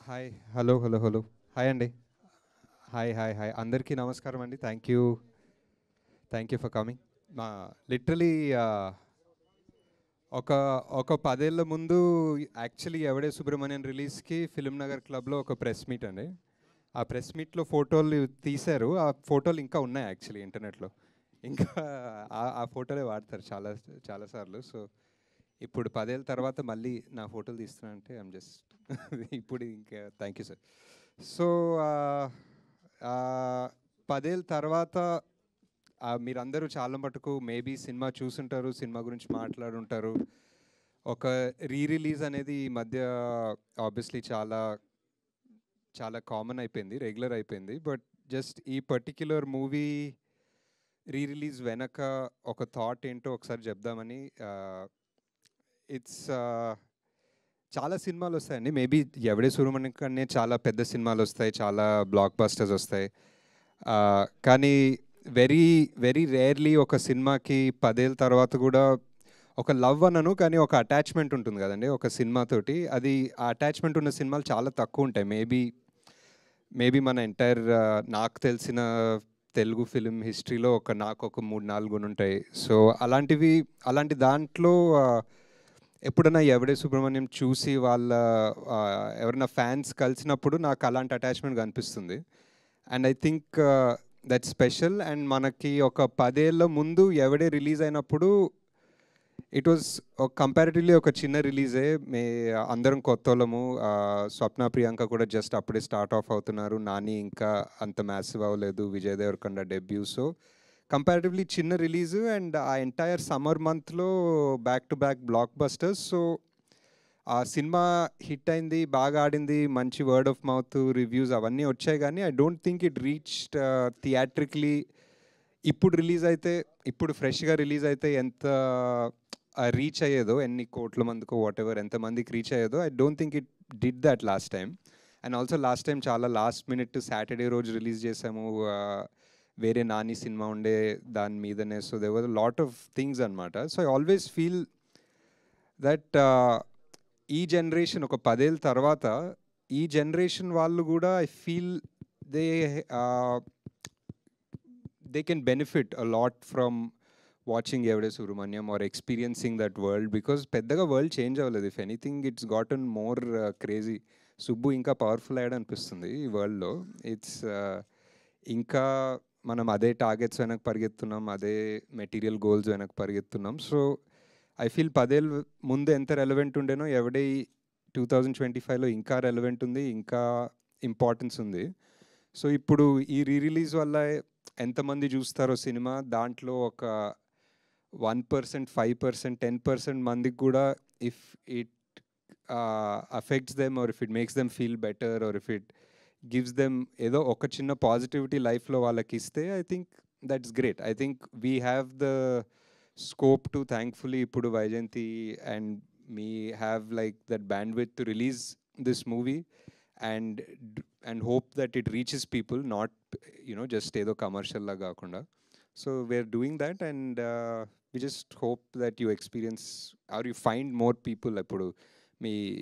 Hi hello hello hello hi అండి. Hi అందరికీ నమస్కారం అండి. Thank you for coming. మా లిటరలీ ఒక ఒక 10 ఏళ్ల ముందు యాక్చువల్లీ ఎవడే సుబ్రహ్మణ్యం రిలీజ్కి ఫిల్మ్ నగర్ క్లబ్లో ఒక ప్రెస్ మీట్ అండి. ఆ ప్రెస్ మీట్లో ఫోటోలు తీశారు. ఆ ఫోటోలు ఇంకా ఉన్నాయి యాక్చువల్లీ ఇంటర్నెట్లో. ఇంకా ఆ ఫోటోలే వాడతారు చాలాసార్లు. సో ఇప్పుడు 10 ఏళ్ళ తర్వాత మళ్ళీ నా ఫోటోలు తీస్తున్నా అంటే ఐమ్ జస్ట్ ఇప్పుడు ఇంకా థ్యాంక్ యూ సార్. సో 10 ఏళ్ళ తర్వాత మీరందరూ చాలా మటుకు మేబీ సినిమా చూసుంటారు, సినిమా గురించి మాట్లాడుంటారు. ఒక రిలీజ్ అనేది ఈ మధ్య ఆబ్వియస్లీ చాలా చాలా కామన్ అయిపోయింది, రెగ్యులర్ అయిపోయింది. బట్ జస్ట్ ఈ పర్టిక్యులర్ మూవీ రిలీజ్ వెనక ఒక థాట్ ఏంటో ఒకసారి చెప్దామని. ఇట్స్ చాలా సినిమాలు వస్తాయండి. మేబీ ఎవడే సూర్యమణి కన్నా చాలా పెద్ద సినిమాలు వస్తాయి, చాలా బ్లాక్ బస్టర్స్ వస్తాయి. కానీ వెరీ వెరీ రేర్లీ ఒక సినిమాకి 10 ఏళ్ళ తర్వాత కూడా ఒక లవ్ అనను కానీ ఒక అటాచ్మెంట్ ఉంటుంది కదండి ఒక సినిమాతోటి. అది ఆ అటాచ్మెంట్ ఉన్న సినిమాలు చాలా తక్కువ ఉంటాయి. మేబీ మన ఎంటైర్ నాకు తెలిసిన తెలుగు ఫిలిం హిస్టరీలో నాకు ఒక 3-4 ఉంటాయి. సో అలాంటి దాంట్లో ఎప్పుడైనా ఎవడే సుబ్రహ్మణ్యం చూసి వాళ్ళ ఎవరైనా ఫ్యాన్స్ కలిసినప్పుడు నాకు అలాంటి అటాచ్మెంట్ కనిపిస్తుంది. And I think that special. And మనకి ఒక 10 ఏళ్ళ ముందు ఎవడే రిలీజ్ అయినప్పుడు ఇట్ వాజ్ కంపారిటివ్లీ ఒక చిన్న రిలీజే. అందరం కొత్తోళ్ళము. స్వప్న ప్రియాంక కూడా జస్ట్ అప్పుడే స్టార్ట్ ఆఫ్ అవుతున్నారు. నాని ఇంకా అంత మ్యాసివ్ అవ్వలేదు, Vijay Deverakonda debut. So comparatively చిన్న రిలీజు. అండ్ ఆ ఎంటైర్ సమ్మర్ మంత్లో back to back blockbusters. So ఆ సినిమా హిట్ అయింది, బాగా ఆడింది, మంచి వర్డ్ ఆఫ్ మౌత్ రివ్యూస్ అవన్నీ వచ్చాయి. కానీ I don't think it reached theatrically. ఇప్పుడు ఫ్రెష్గా రిలీజ్ అయితే ఎంత రీచ్ అయ్యేదో, ఎన్ని కోట్ల మందికో వాట్ ఎవర్ ఎంతమందికి రీచ్ అయ్యేదో, I don't think it did that last time. And also last time చాలా లాస్ట్ మినిట్ సాటర్డే రోజు రిలీజ్ చేసాము. వేరే నాని సినిమా ఉండే దాని మీదనే. So they were lot of things అనమాట. So I always feel that ఈ జనరేషన్ ఒక 10 ఏళ్ళ తర్వాత ఈ జనరేషన్ వాళ్ళు కూడా I feel they they can benefit a lot from watching Yevade Subramanyam or experiencing that world. Because పెద్దగా వరల్డ్ చేంజ్ అవ్వలేదు. If anything it's gotten more crazy. Subbu ఇంకా పవర్ఫుల్ అయ్యాడు అనిపిస్తుంది ఈ వరల్డ్లో. ఇట్స్ ఇంకా మనం అదే టార్గెట్స్ వెనక పరిగెత్తున్నాం, అదే మెటీరియల్ గోల్స్ వెనక పరిగెత్తున్నాం. సో ఐ ఫీల్ 10 ఏళ్ళ ముందు ఎంత రెలవెంట్ ఉండేనో ఎవడే 2025లో ఇంకా రెలవెంట్ ఉంది, ఇంకా ఇంపార్టెన్స్ ఉంది. సో ఇప్పుడు ఈ రిలీజ్ వల్ల ఎంతమంది చూస్తారో సినిమా, దాంట్లో ఒక 1%, 5%, 10% మందికి కూడా if it affects them or if it makes them feel better or if it gives them ఏదో ఒక చిన్న పాజిటివిటీ లైఫ్లో వాళ్ళకి ఇస్తే I think that's great. I think we have the scope to thankfully ఇప్పుడు Vyjayanthi and me have like that bandwidth to release this movie and hope that it reaches people, not just ఏదో commercial లా కాకుండా. So we're doing that and we just hope that you experience or you find more people.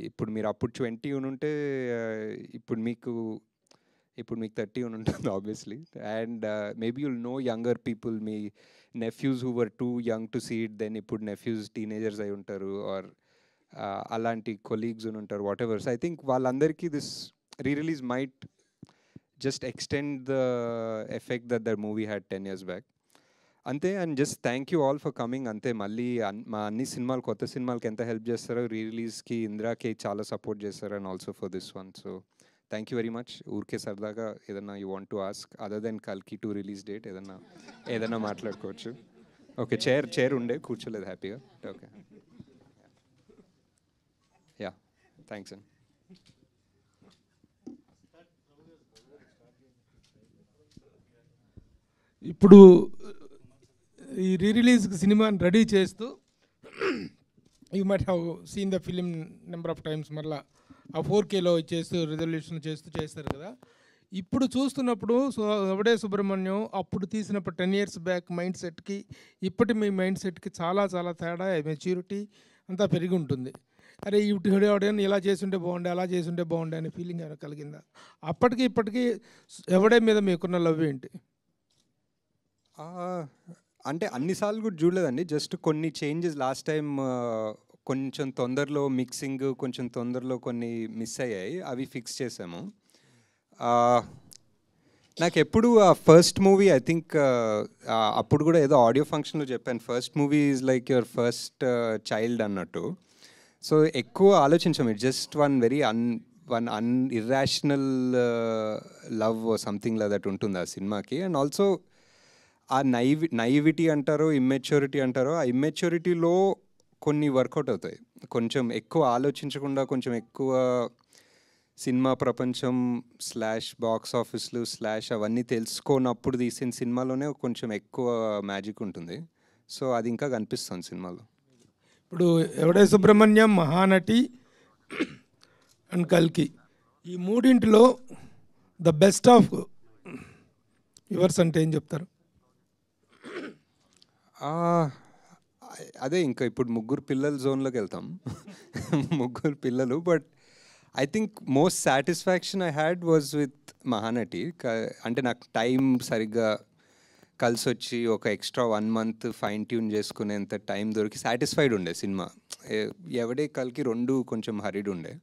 ఇప్పుడు మీరు అప్పుడు 20 ఉంటే ఇప్పుడు మీకు 30 ఉంటుంది obviously. And maybe you'll know younger people, మీ nephews who were too young to see it then ఇప్పుడు nephews teenagers అయి ఉంటారు, ఆర్ అలాంటి కొలీగ్స్ ఉంటారు, whatever. So I think వాళ్ళందరికీ this re-release might just extend the effect that the movie had 10 years back. అంతే. And just thank you all for coming. అంతే. మళ్ళీ మా అన్ని సినిమాలు కొత్త సినిమాలకి ఎంత హెల్ప్ చేస్తారో రిలీజ్కి ఇందిరాకి చాలా సపోర్ట్ చేస్తారు and also for this one. So thank you very much. ఊరికే సరదాగా ఏదన్నా you want to ask other than కల్కి 2 రిలీజ్ డేట్ ఏదన్నా మాట్లాడుకోవచ్చు. ఓకే. చైర్ ఉండే కూర్చోలేదు హ్యాపీగా. ఓకే. యా థ్యాంక్స్ అండి. ఇప్పుడు ఈ రిలీజ్ సినిమాని రెడీ చేస్తూ you might have seen the film number of times. మళ్ళీ ఆ 4Kలో చేస్తూ రిజల్యూషన్ చేస్తారు కదా. ఇప్పుడు చూస్తున్నప్పుడు ఎవడే సుబ్రహ్మణ్యం అప్పుడు తీసినప్పుడు 10 years బ్యాక్ మైండ్ సెట్కి ఇప్పటి మీ మైండ్ సెట్కి చాలా చాలా తేడా, మెచ్యూరిటీ అంతా పెరిగి ఉంటుంది. అరే ఇటు ఎవడైనా ఇలా చేస్తుంటే బాగుండే, అలా చేస్తుంటే బాగుండే అనే ఫీలింగ్ ఏమైనా కలిగిందా? అప్పటికి ఇప్పటికీ ఎవడే మీద మీకున్న లవ్ ఏంటి? ఆ, అంటే అన్నిసార్లు కూడా చూడలేదండి, జస్ట్ కొన్ని చేంజెస్ లాస్ట్ టైం కొంచెం తొందరలో మిక్సింగ్, కొంచెం తొందరలో కొన్ని మిస్ అయ్యాయి, అవి ఫిక్స్ చేసాము. ఆ, నాకు ఎప్పుడు ఆ ఫస్ట్ మూవీ ఐ థింక్ అప్పుడు కూడా ఏదో ఆడియో ఫంక్షన్లో చెప్పాను, first movie is like your first child అన్నట్టు. సో ఎక్కువ ఆలోచించాం, it just one irrational love something like that ఉంటుంది ఆ సినిమాకి. అండ్ ఆల్సో ఆ నైవిటీ అంటారో ఇమ్మెచ్యూరిటీ అంటారో, ఆ ఇమ్మెచ్యూరిటీలో కొన్ని వర్కౌట్ అవుతాయి. కొంచెం ఎక్కువ ఆలోచించకుండా, కొంచెం ఎక్కువ సినిమా ప్రపంచం బాక్స్ ఆఫీస్లు అవన్నీ తెలుసుకోనప్పుడు తీసిన సినిమాలోనే కొంచెం ఎక్కువ మ్యాజిక్ ఉంటుంది. సో అది ఇంకా కనిపిస్తుంది సినిమాలో. ఇప్పుడు ఎవడే సుబ్రహ్మణ్యం, మహానటి అండ్ కల్కి, ఈ మూడింటిలో ద బెస్ట్ ఆఫ్ యువర్స్ అంటే ఏం చెప్తారు? అదే ఇంకా ఇప్పుడు ముగ్గురు పిల్లల జోన్లోకి వెళ్తాం. ముగ్గురు పిల్లలు. But I think most satisfaction I had was with Mahanati. అంటే నాకు టైం సరిగ్గా కలిసి వచ్చి ఒక ఎక్స్ట్రా 1 month ఫైన్ ట్యూన్ చేసుకునేంత టైం దొరికి సాటిస్ఫైడ్ ఉండే సినిమా. ఎవడే కల్కి రెండు కొంచెం హరిడ్ ఉండే.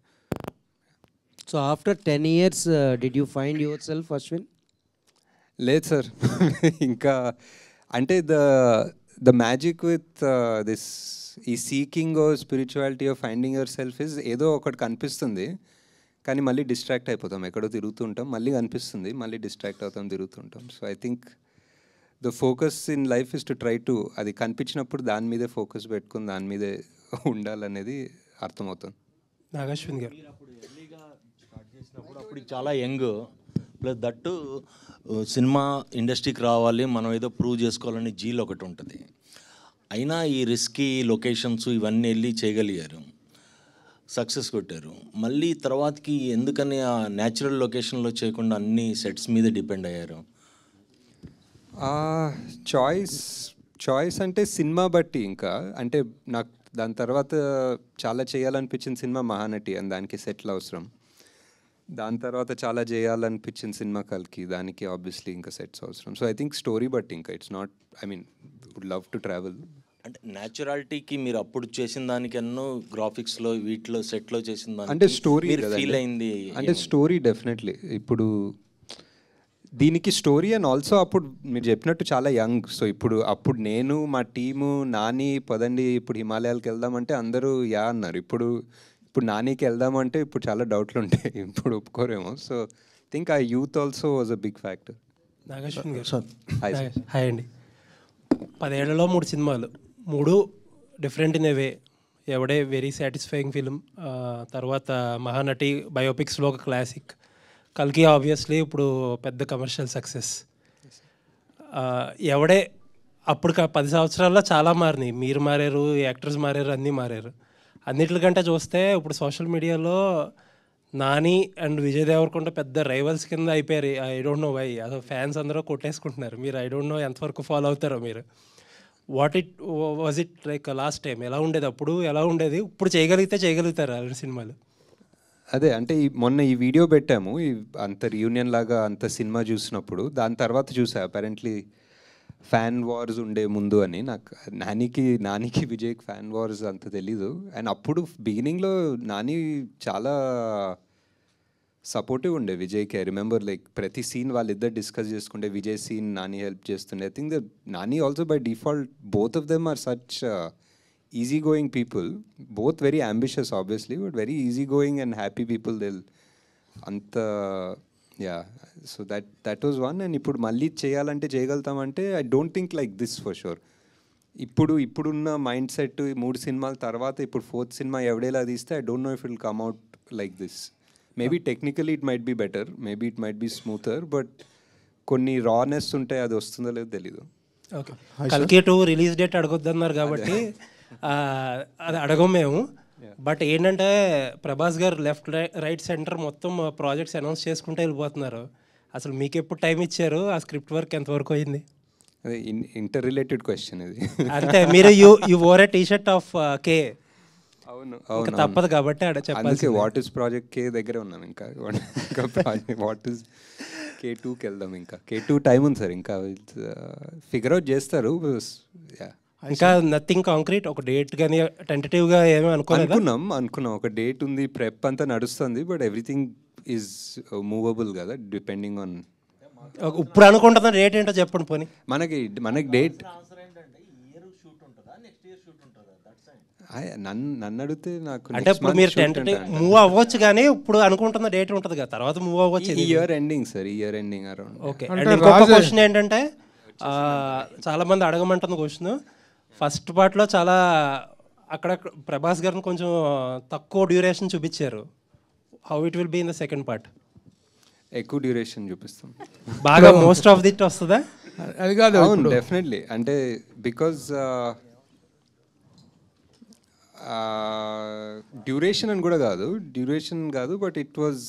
So after 10 years did you find yourself, Ashwin? లేదు సార్. ఇంకా అంటే ద మ్యాజిక్ విత్ దిస్ ఈ సీకింగ్ ఓ spirituality of finding yourself is ఏదో ఒకటి కనిపిస్తుంది, కానీ మళ్ళీ డిస్ట్రాక్ట్ అయిపోతాం, ఎక్కడో తిరుగుతుంటాం, మళ్ళీ కనిపిస్తుంది, మళ్ళీ డిస్ట్రాక్ట్ అవుతాం, తిరుగుతుంటాం. So I think the focus in life is to try to, అది కనిపించినప్పుడు దాని మీదే ఫోకస్ పెట్టుకుని దాని మీదే ఉండాలనేది అర్థమవుతుంది. నాగశ్విన్ గారు స్టార్ట్ చేసినప్పుడు అప్పుడు చాలా యంగ్, ప్లస్ దట్టు సినిమా ఇండస్ట్రీకి రావాలి, మనం ఏదో ప్రూవ్ చేసుకోవాలని జీల్ ఒకటి ఉంటుంది. అయినా ఈ రిస్కీ లొకేషన్స్ ఇవన్నీ వెళ్ళి చేయగలిగారు, సక్సెస్ కొట్టారు. మళ్ళీ తర్వాతకి ఎందుకని ఆ న్యాచురల్ లొకేషన్లో చేయకుండా అన్ని సెట్స్ మీద డిపెండ్ అయ్యారు? చాయిస్ అంటే సినిమా బట్టి. ఇంకా అంటే నాకు దాని తర్వాత చాలా చేయాలనిపించిన సినిమా మహానటి, అని దానికి సెట్లు అవసరం. దాని తర్వాత చాలా చేయాలనిపించిన సినిమా కల్కి, దానికి ఆబ్వియస్లీ ఇంకా సెట్స్ అవసరం. సో ఐ థింక్ స్టోరీ బట్టి, ఇంకా it's not, I mean would love to travel. అంటే న్యాచురాలిటీకి మీరు అప్పుడు చేసిన దానికన్నా గ్రాఫిక్స్లో వీటిలో సెట్లో చేసిన దానికి అంటే స్టోరీ ఫీల్ అయింది అంటే స్టోరీ డెఫినెట్లీ. ఇప్పుడు దీనికి స్టోరీ అండ్ ఆల్సో అప్పుడు మీరు చెప్పినట్టు చాలా యంగ్. సో అప్పుడు నేను మా టీము నాని పదండి ఇప్పుడు హిమాలయాలకు వెళ్దామంటే అందరూ యా అన్నారు. ఇప్పుడు నానికి వెళ్దామంటే ఇప్పుడు చాలా డౌట్లు ఉంటాయి, ఇప్పుడు ఒప్పుకోరేమో. So think a youth also was a big factor. Nag Ashwin గారు హాయ్ అండి. 10 ఏళ్లలో 3 సినిమాలు, 3 different in a way. Yevade very satisfying film, తర్వాత మహానటి బయోపిక్స్లో ఒక క్లాసిక్, కల్కి ఆబ్వియస్లీ ఇప్పుడు పెద్ద కమర్షియల్ సక్సెస్. ఎవడే అప్పుడు 10 సంవత్సరాల్లో చాలా మారినాయి, మీరు మారారు, యాక్టర్స్ మారారు, అన్నీ మారారు. అన్నిటికంటే చూస్తే ఇప్పుడు సోషల్ మీడియాలో నాని అండ్ విజయ్ దేవరకొండ పెద్ద రైవల్స్ కింద అయిపోయారు. ఐ డోంట్ నో వై, అసలు ఫ్యాన్స్ అందరూ కొట్టేసుకుంటున్నారు. మీరు ఐ డోంట్ నో ఎంతవరకు ఫాలో అవుతారో మీరు. Was it like last time ఎలా ఉండేది, అప్పుడు ఎలా ఉండేది, ఇప్పుడు చేయగలుగుతారు అలాంటి సినిమాలు? అదే అంటే మొన్న ఈ వీడియో పెట్టాము, అంత రియూనియన్ లాగా అంత సినిమా చూసినప్పుడు. దాని తర్వాత చూసా అపారెంట్లీ ఫ్యాన్ వార్స్ ఉండే ముందు అని. నాకు నానికి విజయ్కి ఫ్యాన్ వార్స్ అంత తెలీదు. అండ్ అప్పుడు బిగినింగ్లో నాని చాలా సపోర్టివ్ ఉండే విజయ్కి. ఐ రిమెంబర్ లైక్ ప్రతి సీన్ వాళ్ళిద్దరు డిస్కస్ చేసుకుంటే విజయ్ సీన్ నాని హెల్ప్ చేస్తుండే. I think that Nani also by default both of them are such easy going people, both very ambitious obviously, but very easy going and happy people. They'll anta yeah, so that was one. And ippudu malli cheyalante cheyagaltamante I don't think like this for sure. ఇప్పుడున్న mind set 3 సినిమాల తర్వాత ఇప్పుడు 4th cinema ఎవడేలా తీస్తే I don't know if it will come out like this. Maybe technically it might be better, maybe it might be smoother, but కొన్ని రానెస్ ఉంటాయి, అది వస్తుందో లేదో తెలీదు. ఓకే, కల్కి 2 రిలీజ్ డేట్ అడగొద్దన్నారు కాబట్టి అది అడగం మేము. బట్ ఏంటంటే ప్రభాస్ గారు లెఫ్ట్ రైట్ సెంటర్ మొత్తం ప్రాజెక్ట్స్ అనౌన్స్ చేసుకుంటూ వెళ్ళిపోతున్నారు. అసలు మీకు ఎప్పుడు టైం ఇచ్చారు, ఆ స్క్రిప్ట్ వర్క్ ఎంతవరకు అయింది? అదే ఇంటర్ రిలేటెడ్ క్వశ్చన్ ఇది. అంటే మీరు you or a T shirt of K. అవును ఇంకా అవును తప్పదు కాబట్టి ఆడ అందుకే చెప్పాల్సి వాట్ ఇస్ ప్రాజెక్ట్ కే దగ్గర ఉన్నాం ఇంకా ఇంకా ప్రాజెక్ట్ వాట్ ఇస్ K2కి వెళ్దాం ఇంకా K2 టైం ఉంది సార్ ఇంకా ఫిగర్ అవుట్ చేస్తారు. Yeah. ఇంకా నథింగ్ కాంక్రీట్, ఒక డేట్ కానీ టెంటేటివ్గా ఏమీ అనుకోలేదా? అనుకున్నాం ఒక డేట్ ఉంది, ప్రెప్ అంతా నడుస్తుంది, బట్ ఎవ్రీథింగ్ ఈజ్ మూవబుల్ కదా డిపెండింగ్ ఆన్. ఇప్పుడు అనుకుంటున్న డేట్ ఏంటో చెప్పండి పోనీ. మనకి డేట్ నన్ను అడిగితే నాకు అంటే ఇప్పుడు మీరు టెంటేటివ్ మూవ్ అవ్వచ్చు కానీ ఇప్పుడు అనుకుంటున్న డేట్ ఉంటుంది కదా, తర్వాత మూవ్ అవ్వచ్చు. Year ending sir, year ending around. Okay. And ఇంకొక క్వశ్చన్ ఏంటంటే చాలా మంది అడగమంటున్న క్వశ్చన్, ఫస్ట్ పార్ట్లో చాలా అక్కడ ప్రభాస్ గారిని కొంచెం తక్కువ డ్యూరేషన్ చూపించారు. How it will be in the second part? ఎక్కువ డ్యూరేషన్ చూపిస్తాం బాగా మోస్ట్ ఆఫ్ దిట్ వస్తుందా? అది కాదు, అవును డెఫినెట్లీ. అంటే బికాజ్ డ్యూరేషన్ అని కూడా కాదు, but it was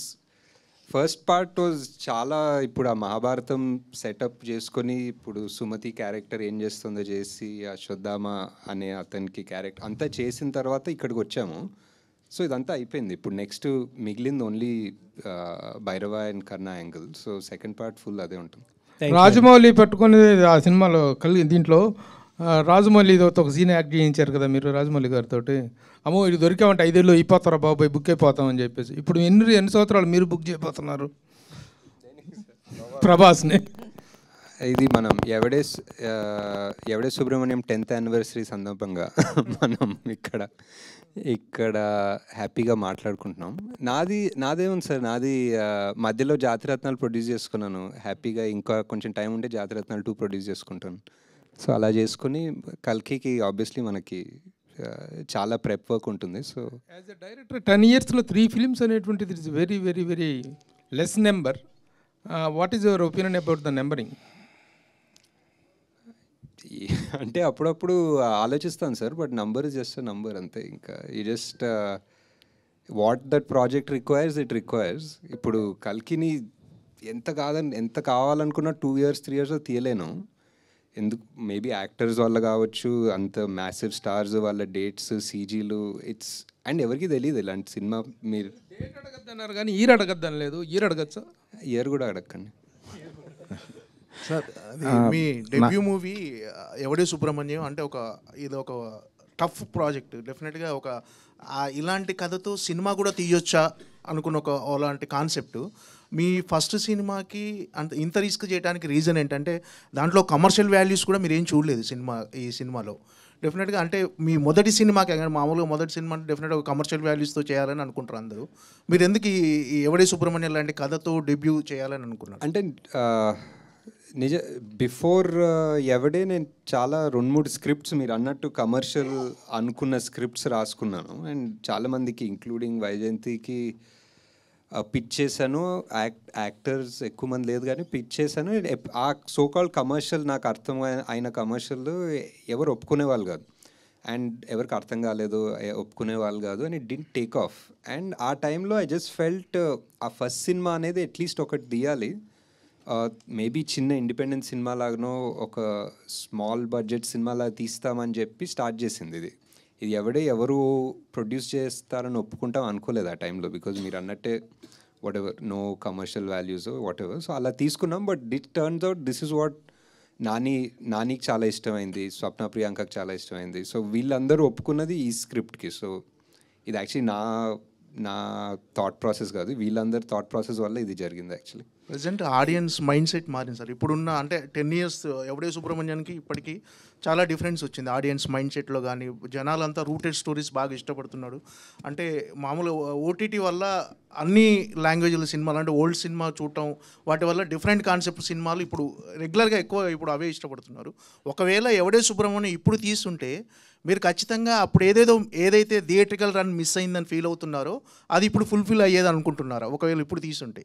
first part was చాలా, ఇప్పుడు ఆ మహాభారతం సెటప్ చేసుకొని ఇప్పుడు సుమతి క్యారెక్టర్ ఏం చేస్తుందో చేసి అశ్వత్థామ అనే అతనికి క్యారెక్టర్ అంతా చేసిన తర్వాత ఇక్కడికి వచ్చాము. సో ఇదంతా అయిపోయింది. ఇప్పుడు నెక్స్ట్ మిగిలింది only Bhairava and Karna angle. So second part full అదే ఉంటుంది. రాజమౌళి పట్టుకుని ఆ సినిమాలో దీంట్లో రాజమౌళితో ఒక సీన్ యాక్ట్ చేయించారు కదా మీరు రాజమౌళి గారితో. అమ్మో ఇది దొరికామంటే 5 ఏళ్ళు అయిపోతారా బాబాయ్, బుక్ అయిపోతామని చెప్పేసి. ఇప్పుడు ఎన్ని సంవత్సరాలు మీరు బుక్ చేయబోతున్నారు ప్రభాస్ని? ఇది మనం ఎవడే సుబ్రహ్మణ్యం 10th యానివర్సరీ సందర్భంగా మనం ఇక్కడ హ్యాపీగా మాట్లాడుకుంటున్నాం. నాదేముంది సార్, నాది మధ్యలో జాతిరత్నాలు ప్రొడ్యూస్ చేసుకున్నాను హ్యాపీగా. ఇంకా కొంచెం టైం ఉంటే జాతిరత్నాలు 2 ప్రొడ్యూస్ చేసుకుంటాను. సో అలా చేసుకుని కల్కికి ఆబ్వియస్లీ మనకి చాలా ప్రెప్ వర్క్ ఉంటుంది. So as a director 10 yearsలో 3 films అనేటువంటిది it's very very very less number. What is your opinion about the numbering? అంటే అప్పుడప్పుడు ఆలోచిస్తాను sir, but number is just number అంతే. ఇంకా ఈ just what that project requires it requires. ఇప్పుడు కల్కిని ఎంత కావాలనుకున్నా 2 years 3 years తీయలేను. ఎందుకు, మేబీ యాక్టర్స్ వల్ల కావచ్చు, అంత మ్యాసివ్ స్టార్స్ వాళ్ళ డేట్స్ సీజీలు ఇట్స్ అండ్ ఎవరికి తెలియదు ఇలాంటి సినిమా. మీరు డేట్ అడగద్దన్నారు కానీ ఇయర్ అడగద్దని లేదు. ఇయర్ అడగచ్చా? ఇయర్ కూడా అడగండి సార్. మీ డెబ్యూ మూవీ ఎవడే సుబ్రహ్మణ్యం అంటే ఇది ఒక టఫ్ ప్రాజెక్ట్. డెఫినెట్గా ఇలాంటి కథతో సినిమా కూడా తీయొచ్చా అనుకున్న అలాంటి కాన్సెప్ట్. మీ ఫస్ట్ సినిమాకి ఇంత రిస్క్ చేయడానికి రీజన్ ఏంటంటే దాంట్లో కమర్షియల్ వాల్యూస్ కూడా మీరు ఏం చూడలేదు ఈ సినిమాలో. డెఫినెట్గా అంటే మీ మొదటి సినిమాకి మామూలుగా మొదటి సినిమా డెఫినెట్గా కమర్షియల్ వాల్యూస్తో చేయాలని అనుకుంటారు అందరూ. మీరు ఎందుకు ఈ ఎవడే సుబ్రహ్మణ్యం లాంటి కథతో డెబ్యూ చేయాలని అనుకున్నారు? అంటే బిఫోర్ ఎవడే నేను చాలా 2-3 స్క్రిప్ట్స్ మీరు అన్నట్టు కమర్షియల్ అనుకున్న స్క్రిప్ట్స్ రాసుకున్నాను. అండ్ చాలామందికి ఇంక్లూడింగ్ వైజయంతికి పిచ్ చేశాను. యాక్టర్స్ ఎక్కువ మంది లేదు కానీ పిచ్ చేశాను. ఆ సోకాల్డ్ కమర్షియల్ నాకు అర్థం అయిన కమర్షియల్ ఎవరు ఒప్పుకునే వాళ్ళు కాదు, అండ్ ఎవరికి అర్థం కాలేదు, ఒప్పుకునే వాళ్ళు కాదు, and it didn't take off. And ఆ టైంలో ఐ జస్ట్ ఫెల్ట్ ఆ ఫస్ట్ సినిమా అనేది అట్లీస్ట్ ఒకటి తీయాలి. మేబీ చిన్న ఇండిపెండెంట్ సినిమా లాగానో ఒక స్మాల్ బడ్జెట్ సినిమాలా తీస్తామని చెప్పి స్టార్ట్ చేసింది ఇది. ఎవరు ప్రొడ్యూస్ చేస్తారని ఒప్పుకుంటాం అనుకోలేదు ఆ టైంలో, బికాజ్ మీరు అన్నట్టే whatever no commercial values whatever. So అలా తీసుకున్నాం. But it turns out this is what నానికి చాలా ఇష్టమైంది, స్వప్న ప్రియాంకకి చాలా ఇష్టమైంది. సో వీళ్ళందరూ ఒప్పుకున్నది ఈ స్క్రిప్ట్కి. సో ఇది యాక్చువల్లీ నా థాట్ ప్రాసెస్ కాదు, వీళ్ళందరి థాట్ ప్రాసెస్ వల్ల ఇది జరిగింది actually. Present audience mind set మారింది సార్. ఇప్పుడున్న అంటే 10 years ఎవడే సుబ్రహ్మణ్యానికి ఇప్పటికీ చాలా డిఫరెన్స్ వచ్చింది ఆడియన్స్ మైండ్ సెట్లో. కానీ జనాలంతా రూటెడ్ స్టోరీస్ బాగా ఇష్టపడుతున్నాడు. అంటే మామూలు ఓటీటీ వల్ల అన్ని లాంగ్వేజ్ల సినిమాలు అంటే ఓల్డ్ సినిమా చూడటం వాటి వల్ల డిఫరెంట్ కాన్సెప్ట్ సినిమాలు ఇప్పుడు రెగ్యులర్గా ఎక్కువ ఇప్పుడు అవే ఇష్టపడుతున్నారు. ఒకవేళ ఎవడే సుబ్రహ్మణ్యం ఇప్పుడు తీస్తుంటే మీరు ఖచ్చితంగా అప్పుడు ఏదైతే థియేట్రికల్ రన్ మిస్ అయిందని ఫీల్ అవుతున్నారో అది ఇప్పుడు ఫుల్ఫిల్ అయ్యేది అనుకుంటున్నారా ఒకవేళ ఇప్పుడు తీసుంటే?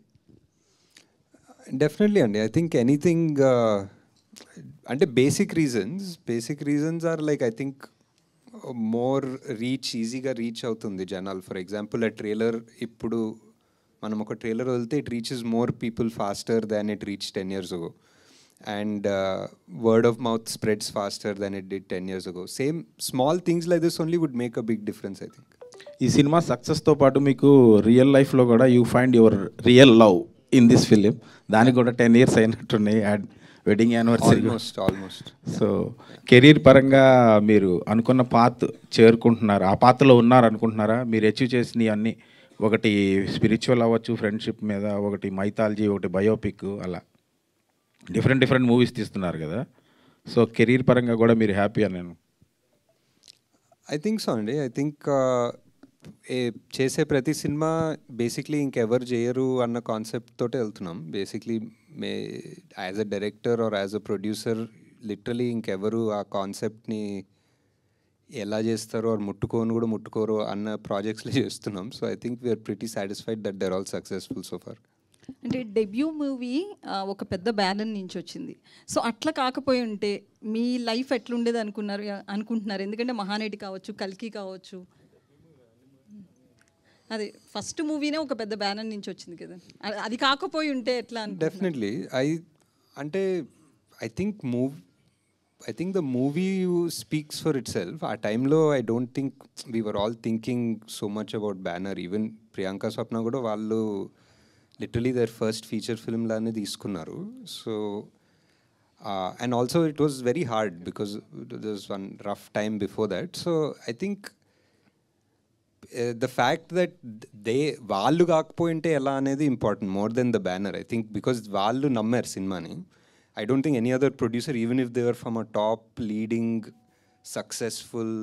డెఫినెట్లీ అండి. ఐ థింక్ ఎనీథింగ్ అంటే basic reasons are like I think more ఈజీగా రీచ్ అవుతుంది జనాలు. ఫర్ ఎగ్జాంపుల్ ట్రైలర్, ఇప్పుడు మనం ఒక ట్రైలర్ వదిలితే it reaches more people faster than it reach 10 years ago. And word of mouth spreads faster than it did 10 years ago. Same small things like this only would make a big difference, I think. ఈ సినిమా సక్సెస్తో పాటు మీకు real లైఫ్లో కూడా you find your real love in this film. దానికి కూడా 10 years అయినట్టున్నాయి, wedding anniversary. Almost. So career పరంగా మీరు అనుకున్న పాత్ చేరుకుంటున్నారు, ఆ పాత్రలో ఉన్నారు అనుకుంటున్నారా? మీరు అచీవ్ చేసినవి అన్నీ, ఒకటి స్పిరిచువల్ అవ్వచ్చు, ఫ్రెండ్షిప్ మీద, ఒకటి మైథాలజీ, ఒకటి బయోపిక్, అలా డిఫరెంట్ మూవీస్ తీస్తున్నారు కదా. సో కెరీర్ పరంగా కూడా మీరు హ్యాపీ అని నేను ఐ థింక్ సో అండి. ఐ థింక్ చేసే ప్రతి సినిమా బేసిక్లీ ఇంకెవరు చేయరు అన్న కాన్సెప్ట్ తోటే వెళ్తున్నాం. Basically as a director or as a producer literally ఇంకెవరు ఆ కాన్సెప్ట్ని ఎలా చేస్తారో ఆర్ ముట్టుకోరు అన్న ప్రాజెక్ట్స్లో చేస్తున్నాం. So I think we're pretty satisfied that they're all successful so far. అంటే డెబ్యూ మూవీ ఒక పెద్ద బ్యానర్ నుంచి వచ్చింది. సో అట్లా కాకపోయి ఉంటే మీ లైఫ్ ఎట్లుండేది అనుకుంటున్నారు? ఎందుకంటే మహానటి కావచ్చు, కల్కి కావచ్చు, అది ఫస్ట్ మూవీనే ఒక పెద్ద బ్యానర్ నుంచి వచ్చింది కదా. అది కాకపోయి ఉంటే ఎట్లా? Definitely. I think the movie speaks for itself. ఆ టైంలో I don't think we were all thinking so much about banner. Even Priyanka Swapna కూడా వాళ్ళు literally their first feature film లానే తీసుకున్నారు. So and also it was very hard because there was one rough time before that. So I think the fact that వాళ్ళు కాకపోయింటే ఎలా అనేది important more than the banner. I think because వాళ్ళు నమ్మారు సినిమాని. I don't think any other producer even if they were from a top leading successful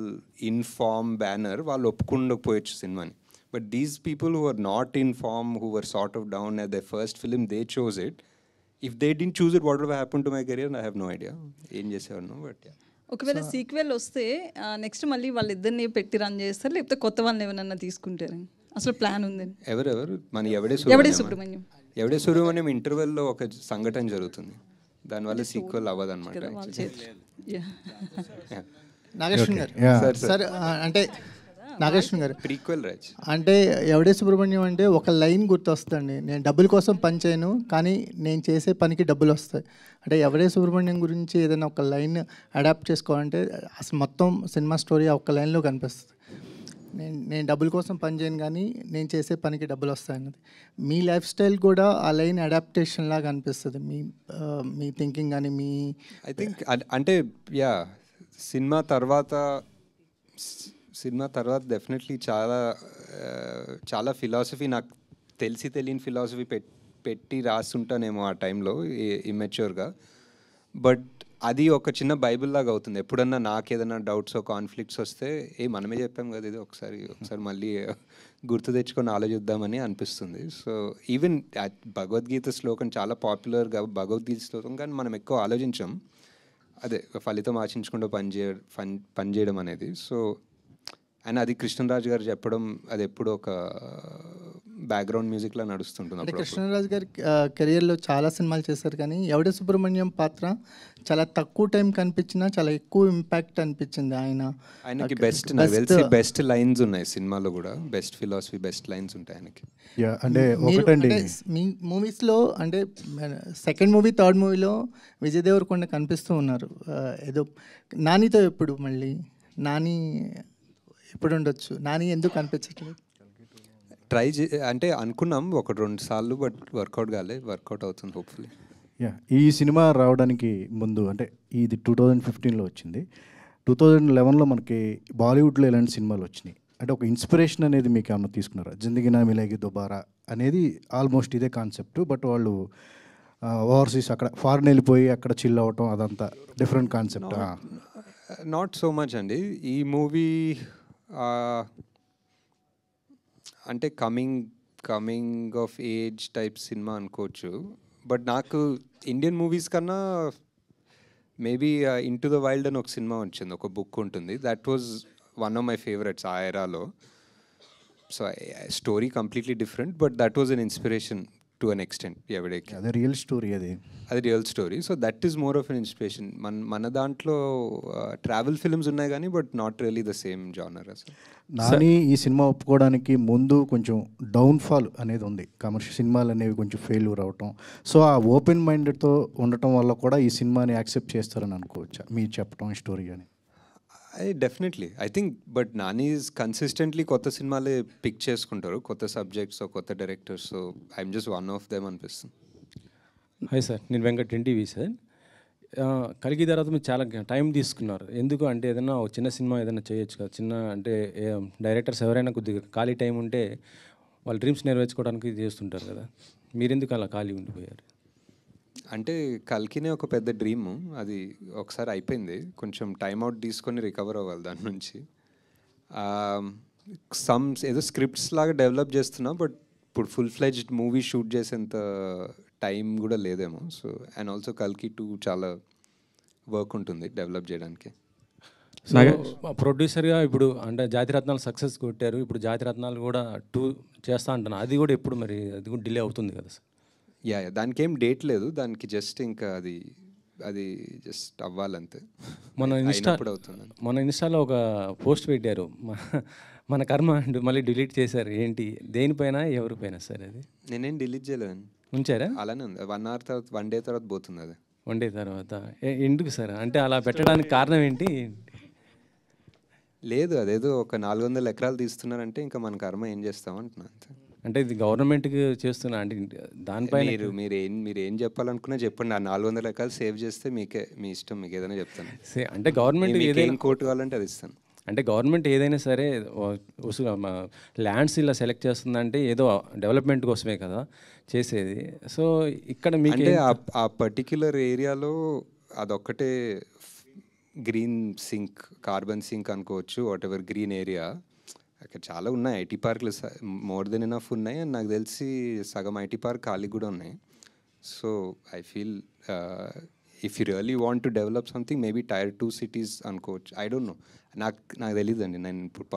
in form banner వాళ్ళు ఒప్పుకుండకపోయచ్చు సినిమాని. But these people who are not in form, who were sort of down at the first film, they chose it. If they didn't choose it, what would have happened to my career? I have no idea. ఏం చేసేవాడినో. But ఒకవేళ sequel వస్తే next మళ్ళీ వాళ్ళిద్దరిని పెట్టి run చేస్తారు, లేకపోతే కొత్త వాళ్ళని ఏమన్నా తీసుకుంటారని అసలు ప్లాన్ ఉందని? ఎవరెవరు? మన ఎవడే సుబ్రహ్మణ్యం ఇంటర్వెల్లో ఒక సంఘటన జరుగుతుంది, దానివల్ల సీక్వెల్ అవ్వదు అనమాట. నాగేశ్వర్ గారు సార్, అంటే నాగేశ్వర్ గారు ప్రీక్వెల్ రాజ్ అంటే ఎవడే సుబ్రహ్మణ్యం అంటే ఒక లైన్ గుర్తొస్తుందండి, నేను డబ్బుల కోసం పని చేయను కానీ నేను చేసే పనికి డబ్బులు వస్తాయి. అంటే ఎవడే సుబ్రహ్మణ్యం గురించి ఏదైనా ఒక లైన్ అడాప్ట్ చేసుకోవాలంటే అసలు మొత్తం సినిమా స్టోరీ ఒక లైన్లో కనిపిస్తుంది. నేను డబ్బుల కోసం పని చేయను కానీ నేను చేసే పనికి డబ్బులు వస్తాయన్నది. మీ లైఫ్ స్టైల్ కూడా ఆ లైన్ అడాప్టేషన్ లాగా అనిపిస్తుంది, మీ థింకింగ్ కానీ మీ. ఐ థింక్ అంటే యా సినిమా తర్వాత డెఫినెట్లీ చాలా ఫిలాసఫీ, నాకు తెలియని ఫిలాసఫీ పెట్టి రాస్తుంటానేమో ఆ టైంలో ఇమ్మెచ్యూర్గా. బట్ అది ఒక చిన్న బైబిల్ లాగా అవుతుంది. ఎప్పుడన్నా నాకు ఏదైనా డౌట్స్ కాన్ఫ్లిక్ట్స్ వస్తే మనమే చెప్పాం కదా ఇది ఒకసారి మళ్ళీ గుర్తు తెచ్చుకొని ఆలోచిద్దామని అనిపిస్తుంది. సో ఈవెన్ భగవద్గీత శ్లోకం చాలా పాపులర్గా భగవద్గీత శ్లోకం, కానీ మనం ఎక్కువ ఆలోచించాం. అదే ఫలితం ఆశించకుండా పనిచేయడం అనేది. సో అండ్ అది కృష్ణరాజు గారు చెప్పడం అది ఎప్పుడు ఒక బ్యాక్గ్రౌండ్ మ్యూజిక్లా నడుస్తుంటుంది. అంటే కృష్ణరాజు గారి కెరియర్లో చాలా సినిమాలు చేశారు, కానీ ఎవడే సుబ్రహ్మణ్యం పాత్ర చాలా తక్కువ టైం కనిపించినా చాలా ఎక్కువ ఇంపాక్ట్ అనిపించింది. ఆయనకి బెస్ట్ లైన్స్ ఉన్నాయి సినిమాలో కూడా, బెస్ట్ ఫిలాసఫీ, బెస్ట్ లైన్స్ ఉంటాయి ఆయనకి. అంటే మీ మూవీస్లో అంటే సెకండ్ మూవీ, థర్డ్ మూవీలో విజయ్ దేవరకొండ కనిపిస్తూ ఉన్నారు. ఏదో నానితో ఎప్పుడు మళ్ళీ నాని ఎప్పుడు ఉండొచ్చు, నాని ఎందుకు కనిపించట్లేదు? అంటే అనుకున్నాం 1-2 సార్లు, బట్ వర్కౌట్ అవుతుంది హోప్ఫుల్లీ. ఈ సినిమా రావడానికి ముందు అంటే ఇది 2015లో వచ్చింది. 2011లో మనకి బాలీవుడ్లో ఇలాంటి సినిమాలు వచ్చినాయి. అంటే ఒక ఇన్స్పిరేషన్ అనేది మీకు ఏమన్నా తీసుకున్నారా? జిందగీ నా మిలేగి దుబారా అనేది ఆల్మోస్ట్ ఇదే కాన్సెప్ట్, బట్ వాళ్ళు ఓవర్సీస్ అక్కడ ఫారెన్ వెళ్ళిపోయి అక్కడ చిల్ అవ్వటం, అదంతా different concept. Not so much అండి. ఈ మూవీ అంటే coming of age type cinema అనుకోవచ్చు. బట్ నాకు ఇండియన్ మూవీస్ కన్నా మేబీ ఇంటూ ద వైల్డ్ అని ఒక సినిమా వచ్చింది, ఒక బుక్ ఉంటుంది. That was one of my favourites ఆ ఎరాలో. So story completely different, but that was an inspiration to an extent. ఎవడేకి అది రియల్ స్టోరీ, అది real story. So that is more of an inspiration. మన దాంట్లో ట్రావెల్ ఫిల్మ్స్ ఉన్నాయి కానీ but not really the same genre అసలు. నాని ఈ cinema ఒప్పుకోవడానికి ముందు కొంచెం డౌన్ఫాల్ అనేది ఉంది, కమర్షియల్ సినిమాలు అనేవి కొంచెం ఫెయిల్యూర్ అవటం. సో ఆ ఓపెన్ మైండ్తో ఉండటం వల్ల కూడా ఈ సినిమాని యాక్సెప్ట్ చేస్తారని అనుకోవచ్చా మీరు చెప్పడం స్టోరీ అని? Definitely I think but Nani is consistently కొత్త సినిమాలే పిక్ చేసుకుంటారు, కొత్త సబ్జెక్ట్స్, కొత్త directors. So I'm just one of them అనిపిస్తుంది. హాయ్ సార్, నేను వెంకట్ ఎన్టీవీ సార్. కలికి తర్వాత మీరు చాలా టైం తీసుకున్నారు. ఎందుకు అంటే ఏదైనా ఒక చిన్న సినిమా ఏదైనా చేయొచ్చు కదా, చిన్న అంటే డైరెక్టర్స్ ఎవరైనా కొద్దిగా ఖాళీ టైం ఉంటే వాళ్ళ డ్రీమ్స్ నెరవేర్చుకోవడానికి చేస్తుంటారు కదా, మీరెందుకు అలా ఖాళీ ఉండిపోయారు? అంటే కల్కినే ఒక పెద్ద డ్రీమ్, అది ఒకసారి అయిపోయింది. కొంచెం టైం అవుట్ తీసుకొని రికవర్ అవ్వాలి దాని నుంచి. ఏదో స్క్రిప్ట్స్ లాగా డెవలప్ చేస్తున్నా, బట్ ఇప్పుడు ఫుల్ ఫ్లెడ్జ్డ్ మూవీ షూట్ చేసేంత టైం కూడా లేదేమో. సో అండ్ ఆల్సో కల్కి 2 చాలా వర్క్ ఉంటుంది డెవలప్ చేయడానికి. ప్రొడ్యూసర్గా ఇప్పుడు అంటే జాతిరత్నాలు సక్సెస్ కొట్టారు, ఇప్పుడు జాతిరత్నాలు కూడా 2 చేస్తా అంటున్నారు. అది కూడా ఎప్పుడు మరి అది కూడా డిలే అవుతుంది కదా సార్? దానికి ఏం డేట్ లేదు, దానికి జస్ట్ ఇంకా అది జస్ట్ అవ్వాలంతే. మన ఇన్స్టాలో ఒక పోస్ట్ పెట్టారు, మన కర్మ అండ్ మళ్ళీ డిలీట్ చేశారు. ఏంటి, దేనిపైన ఎవరిపైన సార్? అది నేనేం డిలీట్ చేయలేదు, ఉంచారా? అలానే ఉంది. 1 hour తర్వాత 1 day తర్వాత పోతుంది అది. 1 day తర్వాత ఎందుకు సార్? అంటే అలా పెట్టడానికి కారణం ఏంటి? లేదు, అదేదో ఒక 400 ఎకరాలు తీస్తున్నారంటే ఇంకా మన కర్మ ఏం చేస్తాం అంటున్నా అంతే. అంటే ఇది గవర్నమెంట్కి చేస్తున్నా అంటే దానిపైన మీరు ఏం చెప్పాలనుకున్నా చెప్పండి. ఆ 400 ఎకరాలు సేవ్ చేస్తే మీకే, మీ ఇష్టం, మీకు ఏదైనా చెప్తాను. అంటే గవర్నమెంట్ ఏదైనా కోర్టు కావాలంటే అది ఇస్తాను. అంటే గవర్నమెంట్ ఏదైనా సరే ల్యాండ్స్ ఇలా సెలెక్ట్ చేస్తుందంటే ఏదో డెవలప్మెంట్ కోసమే కదా చేసేది. సో ఇక్కడ మీకు అంటే ఆ పర్టిక్యులర్ ఏరియాలో అదొక్కటే గ్రీన్ సింక్, కార్బన్ సింక్ అనుకోవచ్చు, వాట్ ఎవర్ గ్రీన్ ఏరియా. అక్కడ చాలా ఉన్నాయి ఐటీ పార్క్లు, మోర్ దెన్ ఎనఫ్ ఉన్నాయి. అండ్ నాకు తెలిసి సగం ఐటీ పార్క్ ఖాళీ కూడా ఉన్నాయి. So I feel if you really want to develop something, maybe Tier 2 cities అనుకోవచ్చు. ఐ డోంట్ నో, నాకు తెలియదండి. నేను ఇప్పుడు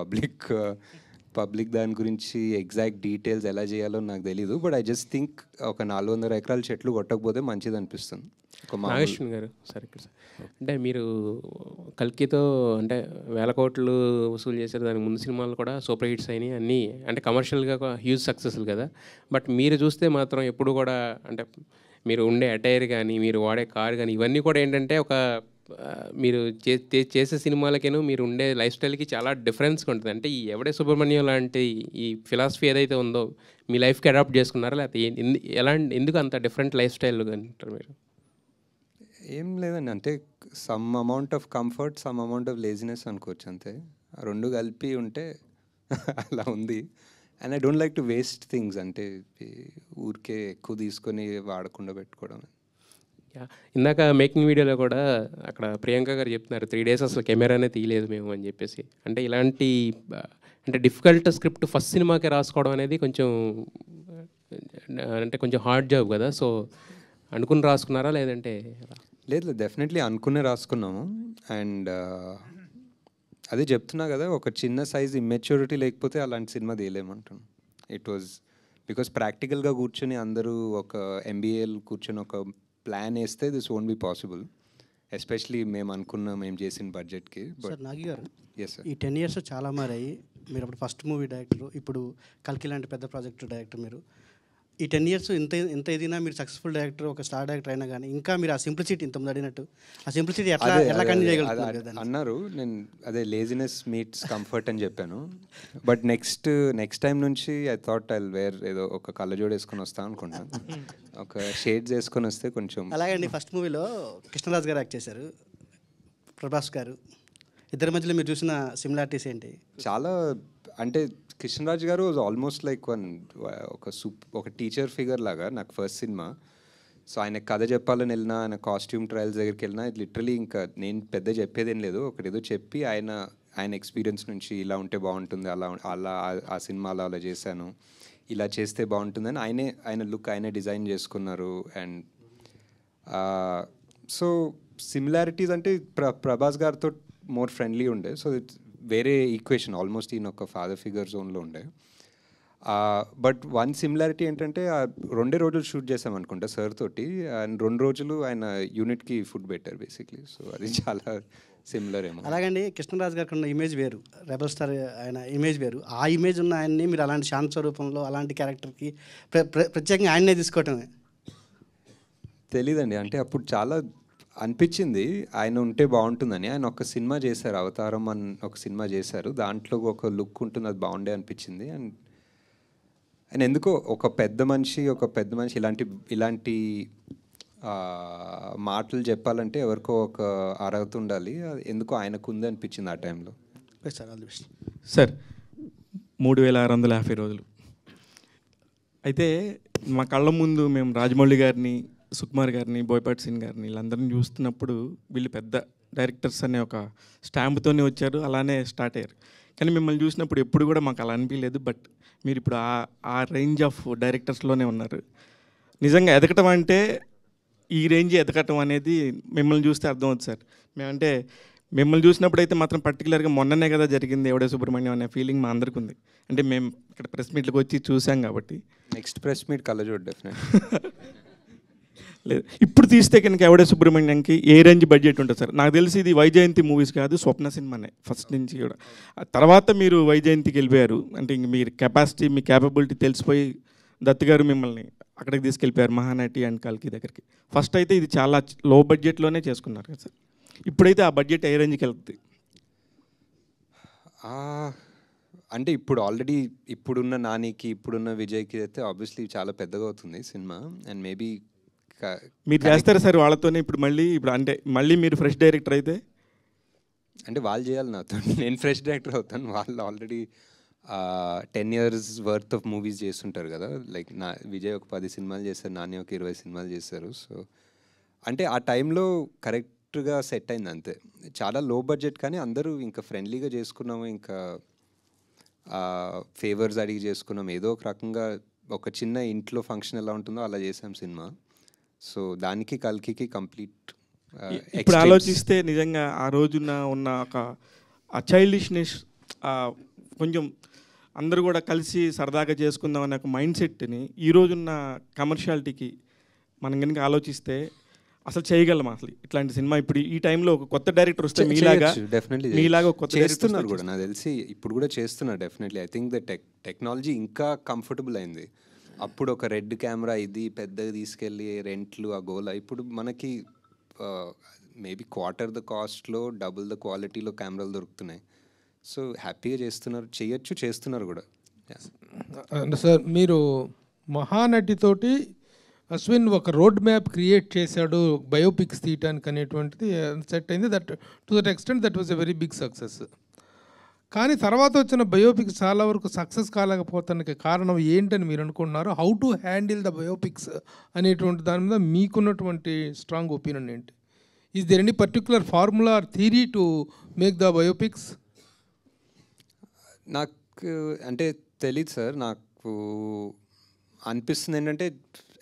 పబ్లిక్ దాని గురించి ఎగ్జాక్ట్ డీటెయిల్స్ ఎలా చేయాలో నాకు తెలీదు. బట్ ఐ జస్ట్ థింక్ ఒక 400 ఎకరాల చెట్లు కొట్టకపోతే మంచిది అనిపిస్తుంది. నాగేశ్వర్ గారు సార్, ఇక్కడ అంటే మీరు కల్కితో అంటే 1000 కోట్లు వసూలు చేశారు. దానికి ముందు సినిమాలు కూడా సూపర్ హిట్స్ అయినాయి, అన్నీ అంటే కమర్షియల్గా హ్యూజ్ సక్సెస్లు కదా. బట్ మీరు చూస్తే మాత్రం ఎప్పుడు కూడా అంటే మీరు ఉండే అటైర్ కానీ, మీరు వాడే కార్ కానీ, ఇవన్నీ కూడా ఏంటంటే ఒక మీరు చేసే సినిమాలకేను మీరు ఉండే లైఫ్ స్టైల్కి చాలా డిఫరెన్స్గా ఉంటుంది. అంటే ఈ ఎవడే సుబ్రహ్మణ్యం లాంటి ఈ ఫిలాసఫీ ఏదైతే ఉందో మీ లైఫ్కి అడాప్ట్ చేసుకున్నారా, లేకపోతే ఎందుకు అంత డిఫరెంట్ లైఫ్ స్టైల్ అంటారు మీరు? ఏం లేదండి, అంటే some amount of comfort, some amount of laziness అనుకోవచ్చు అంతే. రెండు కలిపి ఉంటే అలా ఉంది. And I don't like to waste things, అంటే ఊరికే ఎక్కువ తీసుకొని వాడకుండా పెట్టుకోవడం. ఇందాక మేకింగ్ వీడియోలో కూడా అక్కడ ప్రియాంక గారు చెప్తున్నారు 3 days అసలు కెమెరానే తీయలేదు మేము అని చెప్పేసి. అంటే ఇలాంటి అంటే డిఫికల్ట్ స్క్రిప్ట్ ఫస్ట్ సినిమాకే రాసుకోవడం అనేది కొంచెం అంటే కొంచెం హార్డ్ జాబ్ కదా. సో అనుకుని రాసుకున్నారా లేదంటే? లేదు, డెఫినెట్లీ అనుకునే రాసుకున్నాము. అండ్ అదే చెప్తున్నా కదా, ఒక చిన్న సైజ్ ఇమ్మెచ్యూరిటీ లేకపోతే అలాంటి సినిమా తీయలేమంటున్నాను. ఇట్ వాజ్ బికాస్ ప్రాక్టికల్గా కూర్చొని అందరూ ఒక ఎంబీఏలు కూర్చొని ఒక ప్లాన్ వేస్తే this won't be possible, especially మేము చేసిన బడ్జెట్కి. సార్ నాగి గారు, ఎస్ సార్, ఈ 10 years చాలా మారాయి. మీరు అప్పుడు ఫస్ట్ మూవీ డైరెక్టర్, ఇప్పుడు కల్కి లాంటి పెద్ద ప్రాజెక్టు డైరెక్టర్. మీరు ఈ 10 years ఎంత ఎదిగినా మీరు సక్సెస్ఫుల్ డైరెక్టర్, ఒక స్టార్ డైరెక్టర్ అయినా కానీ ఇంకా మీరు ఆ సింప్లిసిటీ ఇంతకుముందు అడిగినట్టు ఆ సింప్లిసిటీ ఎలా కంటిన్యూ చేయగలుగుతారు అన్నారు. నేను అదే లేజినెస్ మీట్స్ కంఫర్ట్ అని చెప్పాను. బట్ నెక్స్ట్ టైం నుంచి ఐ థాట్ ఐ వేర్ ఏదో ఒక కళ్ళజోడు వేసుకొని వస్తాను అనుకుంటాను, ఒక షేడ్స్ వేసుకొని వస్తే కొంచెం. అలాగండి, ఫస్ట్ మూవీలో కృష్ణరాజు గారు యాక్ట్ చేశారు, ప్రభాస్ గారు. ఇద్దరి మధ్యలో మీరు చూసిన సిమిలారిటీస్ ఏంటి? చాలా, అంటే కృష్ణరాజ్ గారు వాజ్ ఆల్మోస్ట్ లైక్ ఒక టీచర్ ఫిగర్ లాగా నాకు ఫస్ట్ సినిమా. సో ఆయన కథ చెప్పాలని వెళ్ళినా, ఆయన కాస్ట్యూమ్ ట్రయల్స్ దగ్గరికి వెళ్ళినా, లిటరలీ ఇంకా నేను పెద్ద చెప్పేదేం లేదు, ఒకటేదో చెప్పి ఆయన ఎక్స్పీరియన్స్ నుంచి ఇలా ఉంటే బాగుంటుంది, అలా ఆ సినిమాలో అలా చేశాను, ఇలా చేస్తే బాగుంటుందని ఆయన లుక్ ఆయనే డిజైన్ చేసుకున్నారు. అండ్ సో సిమిలారిటీస్ అంటే ప్రభాస్ గారితో మోర్ ఫ్రెండ్లీ ఉండే. సో ఇట్స్ వేరే ఈక్వేషన్, ఆల్మోస్ట్ ఈయన ఒక ఫాదర్ ఫిగర్ జోన్లో ఉండే. బట్ వన్ సిమిలారిటీ ఏంటంటే 2 రోజులు షూట్ చేసాం అనుకుంటా సార్ తోటి, అండ్ 2 రోజులు ఆయన యూనిట్కి ఫుడ్ పెట్టారు బేసిక్లీ. సో అది చాలా సిమిలర్ ఏమో. అలాగండి, కృష్ణరాజు గారికి ఉన్న ఇమేజ్ వేరు, రెబల్ స్టార్ ఆయన ఇమేజ్ వేరు. ఆ ఇమేజ్ ఉన్న ఆయన్ని మీరు అలాంటి శాంత స్వరూపంలో అలాంటి క్యారెక్టర్కి ప్రత్యేకంగా ఆయన్నే తీసుకోవటమే తెలీదండి. అంటే అప్పుడు చాలా అనిపించింది ఆయన ఉంటే బాగుంటుందని. ఆయన ఒక సినిమా చేశారు, అవతారం అని ఒక సినిమా చేశారు, దాంట్లో ఒక లుక్ ఉంటుంది, అది బాగుండే అనిపించింది. అండ్ ఎందుకో ఒక పెద్ద మనిషి ఇలాంటి మాటలు చెప్పాలంటే ఎవరికో ఒక అర్హత ఉండాలి, ఎందుకో ఆయనకు ఉంది అనిపించింది ఆ టైంలో. సార్ 3650 రోజులు అయితే మా కళ్ళ ముందు మేము రాజమౌళి గారిని, సుకుమార్ గారిని, బోయపాటి సింగ్ గారిని వీళ్ళందరినీ చూస్తున్నప్పుడు వీళ్ళు పెద్ద డైరెక్టర్స్ అనే ఒక స్టాంప్తోనే వచ్చారు, అలానే స్టార్ట్ అయ్యారు. కానీ మిమ్మల్ని చూసినప్పుడు ఎప్పుడు కూడా మాకు అలా అనిపించలేదు. బట్ మీరు ఇప్పుడు ఆ రేంజ్ ఆఫ్ డైరెక్టర్స్లోనే ఉన్నారు. నిజంగా ఎదగటం అంటే ఈ రేంజ్ ఎదగటం అనేది మిమ్మల్ని చూస్తే అర్థమవుతుంది సార్. మేమంటే మిమ్మల్ని చూసినప్పుడు అయితే మాత్రం పర్టికులర్గా మొన్ననే కదా జరిగింది ఎవడే సుబ్రహ్మణ్యం అనే ఫీలింగ్ మా అందరికీ ఉంది. అంటే మేము ఇక్కడ ప్రెస్ మీట్లకు వచ్చి చూసాం కాబట్టి. నెక్స్ట్ ప్రెస్ మీట్ కళ్ళజోడు డెఫినెట్ లేదు. ఇప్పుడు తీస్తే కనుక ఎవడే సుబ్రహ్మణ్యంకి ఏ రేంజ్ బడ్జెట్ ఉంటుంది సార్? నాకు తెలిసి ఇది వైజయంతి మూవీస్ కాదు, స్వప్న సినిమానే ఫస్ట్ నుంచి కూడా. తర్వాత మీరు వైజయంతికి వెళ్ళిపోయారు. అంటే ఇంక మీరు కెపాసిటీ, మీ క్యాపబిలిటీ తెలిసిపోయి దత్ గారు మిమ్మల్ని అక్కడికి తీసుకెళ్ళిపోయారు మహానటి అండ్ కల్కి దగ్గరికి. ఫస్ట్ అయితే ఇది చాలా లో బడ్జెట్లోనే చేసుకున్నారు కదా సార్. ఇప్పుడైతే ఆ బడ్జెట్ ఏ రేంజ్కి వెళ్తుంది? అంటే ఇప్పుడు ఆల్రెడీ ఇప్పుడున్న నానికి, ఇప్పుడున్న విజయ్కి అయితే ఆబ్వియస్లీ చాలా పెద్దగా అవుతుంది సినిమా. అండ్ మేబీ మీరు చేస్తారు సార్ వాళ్ళతోనే ఇప్పుడు అంటే మళ్ళీ మీరు ఫ్రెష్ డైరెక్టర్ అయితే? అంటే వాళ్ళు చేయాలి నాతో, నేను ఫ్రెష్ డైరెక్టర్ అవుతాను. వాళ్ళు already 10 years worth of movies చేస్తుంటారు కదా. లైక్ విజయ్ ఒక 10 సినిమాలు చేశారు, నాని ఒక 20 సినిమాలు చేశారు. సో అంటే ఆ టైంలో కరెక్ట్గా సెట్ అయింది అంతే. చాలా లో బడ్జెట్ కానీ అందరూ ఇంకా ఫ్రెండ్లీగా చేసుకున్నాము, ఇంకా ఫేవర్స్ అడిగి చేసుకున్నాం. ఏదో ఒక రకంగా ఒక చిన్న ఇంట్లో ఫంక్షన్ ఎలా ఉంటుందో అలా చేసాం సినిమా. సో దానికి కల్కి కంప్లీట్. ఇప్పుడు ఆలోచిస్తే నిజంగా ఆ రోజున ఉన్న ఒక ఆ చైల్డిష్నెస్, కొంచెం అందరూ కూడా కలిసి సరదాగా చేసుకుందాం అనే ఒక మైండ్ సెట్ని ఈ రోజున్న కమర్షియాలిటీకి మనం కనుక ఆలోచిస్తే అసలు చేయగలం అసలు ఇట్లాంటి సినిమా? ఇప్పుడు ఈ టైంలో ఒక కొత్త డైరెక్టర్ వస్తే మీలాగా ఒక కొత్త చేస్తున్నారు కూడా, నాకు తెలిసి ఇప్పుడు కూడా చేస్తున్నారు definitely. I think the technology ఇంకా కంఫర్టబుల్ అయింది. అప్పుడు ఒక రెడ్ కెమెరా ఇది పెద్దగా తీసుకెళ్ళి రెంట్లు ఆ గోల, ఇప్పుడు మనకి మేబీ క్వార్టర్ ద కాస్ట్లో డబుల్ ద క్వాలిటీలో కెమెరాలు దొరుకుతున్నాయి. సో హ్యాపీగా చేస్తున్నారు కూడా. సార్ మీరు మహానటితోటి అశ్విన్ ఒక రోడ్ మ్యాప్ క్రియేట్ చేశాడు బయోపిక్స్ తీయటానికి అనేటువంటిది సెట్ అయింది. That to that extent that was a very big success. కానీ తర్వాత వచ్చిన బయోపిక్స్ చాలా వరకు సక్సెస్ కాలేకపోతానికి కారణం ఏంటని మీరు అనుకుంటున్నారు? How to handle the biopics అనేటువంటి దాని మీద మీకున్నటువంటి స్ట్రాంగ్ ఒపీనియన్ ఏంటి? Is there any particular formula or theory to make the biopics? నాకు అంటే తెలియదు సార్. నాకు అనిపిస్తుంది ఏంటంటే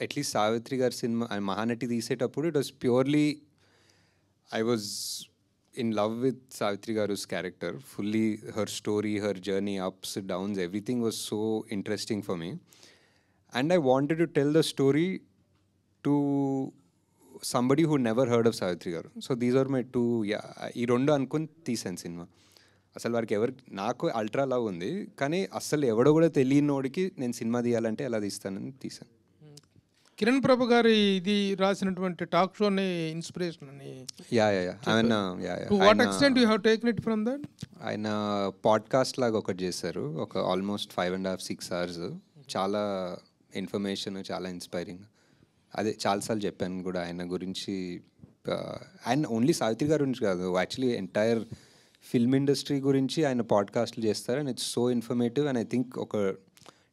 అట్లీస్ట్ సావిత్రి గారి సినిమా మహానటి తీసేటప్పుడు it was purely I was in love with Savitri Garu's character, fully her story, her journey, ups, downs, everything was so interesting for me. And I wanted to tell the story to somebody who never heard of Savitri Garu. So these are my two, ఈ రెండు అనుకుని తీసాను cinema. అసలు వారికి నాకు ultra love ఉంది, కానీ అసలు ఎవడో కూడా తెలియనోడికి నేను సినిమా తీయాలంటే ఎలా తీస్తానని తీసాను. కిరణ్ ప్రభు గారి ఇది రాసినటువంటి టాక్ షోని ఇన్స్పిరేషన్ అని. To what extent you have taken it from that? ఆయన పాడ్కాస్ట్ లాగా ఒకటి చేశారు, ఒక ఆల్మోస్ట్ 5.5-6 hours. చాలా ఇన్ఫర్మేషన్, చాలా ఇన్స్పైరింగ్. అదే చాలాసార్లు చెప్పాను కూడా ఆయన గురించి. ఆయన ఓన్లీ సావిత్రి గారి గురించి కాదు, యాక్చువల్లీ ఎంటైర్ ఫిల్మ్ ఇండస్ట్రీ గురించి ఆయన పాడ్కాస్ట్లు చేస్తారు. And it's so informative and I think ఒక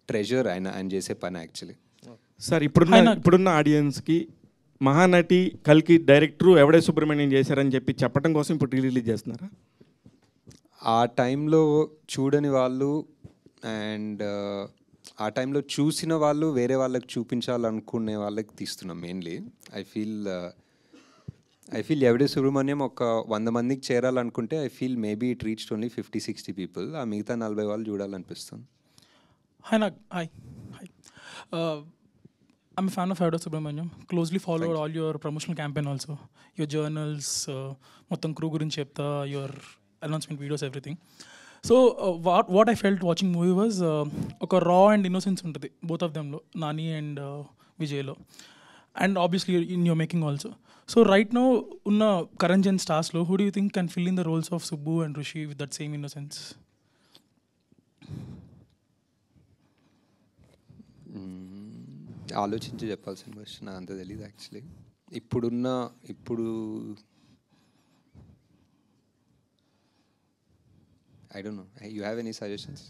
ట్రెజర్ ఆయన చేసే పని యాక్చువల్లీ. సార్ ఇప్పుడున్న ఆడియన్స్కి మహానటి కల్కి డైరెక్టరు ఎవడే సుబ్రహ్మణ్యం చేశారని చెప్పి చెప్పడం కోసం ఇప్పుడు రిలీజ్ చేస్తున్నారా? ఆ టైంలో చూడని వాళ్ళు అండ్ ఆ టైంలో చూసిన వాళ్ళు వేరే వాళ్ళకి చూపించాలనుకునే వాళ్ళకి తీస్తున్నాం మెయిన్లీ. ఐ ఫీల్ ఎవడే సుబ్రహ్మణ్యం ఒక 100 మందికి చేరాలనుకుంటే I feel maybe it reached only 50-60 people. ఆ మిగతా 40 వాళ్ళు చూడాలనిపిస్తుంది. I'm a fan of Evade Subramaniam. Closely followed all your promotional campaign also. Your journals, మొత్తం crew గురించి చెప్తా, your announcement videos, everything. So what I felt watching movie was ఒక raw and innocence ఉంటుంది both of themలో, Nani and విజయ్లో. and obviously in your making also. So right now, unna current gen stars lo, who do you think can fill in the roles of Subbu and Rishi with that same innocence? ఆలోచించి చెప్పాల్సిన question నాకు అంత తెలియదు actually. ఇప్పుడు I don't know. You have any suggestions?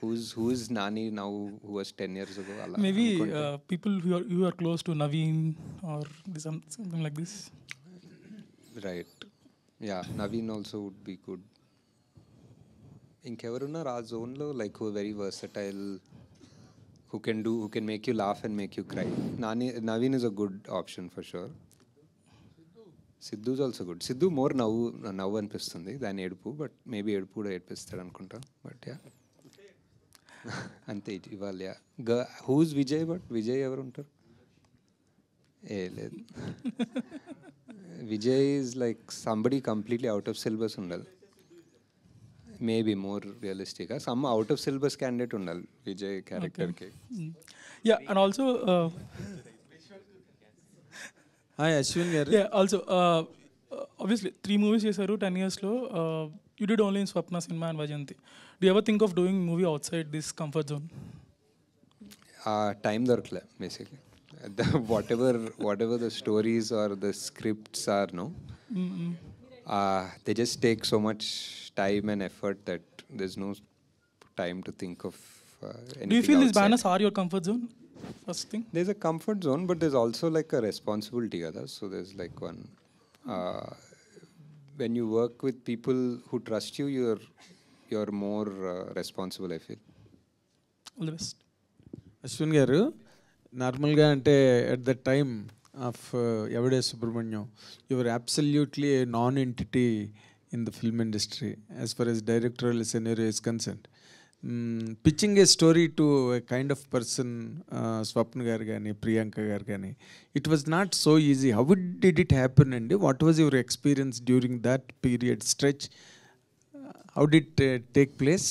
Who's Nani now who was 10 years ago? Maybe people who are close to Naveen or something like this. Right. Yeah, Naveen also would be good. ఇంకెవరున్నారు ఆ జోన్లో like who very versatile, who can make you laugh and make you cry? Naveen is a good option for sure. Siddhu is also good. Siddhu more నవ్వు అనిపిస్తుంది దాని ఏడుపు, but maybe ఏడుపు కూడా ఏడిపిస్తాడు అనుకుంటా. బట్ యా అంతే ఇవాళ. హూజ్ విజయ్? బట్ విజయ్ ఎవరు ఉంటారు? లేదు. Vijay is like somebody completely out of syllabus ఉండాలి. మేబీ మోర్ రియలిస్టిక్గా some out of syllabus candidate ఉండాలి విజయ్ క్యారెక్టర్కి. Yeah, and also hi Ashwin garu. Yeah, also obviously 3 movies చేశారు 10 years లో. You did only in Swapna Cinema and Vajanti. Do you ever think of doing movie outside this comfort zone? Time దొరకలే basically. whatever the stories or the scripts are, no, they just take so much time and effort that there's no time to think of anything. Do you feel outside. these banners are your comfort zone? First thing, there's a comfort zone, but there's also like a responsibility, kada. So there's like one when you work with people who trust you, you're more responsible, I feel. all the best. Ashwin garu, నార్మల్గా అంటే at the time of Evade Subramanyam, your absolutely a non entity in the film industry as far as directorial scenario is concerned. Pitching a story to a kind of person, Swapna garu కానీ ప్రియాంక గారు కానీ, it was not so easy. How did it happen అండి? What was your experience during that period stretch? How did take place?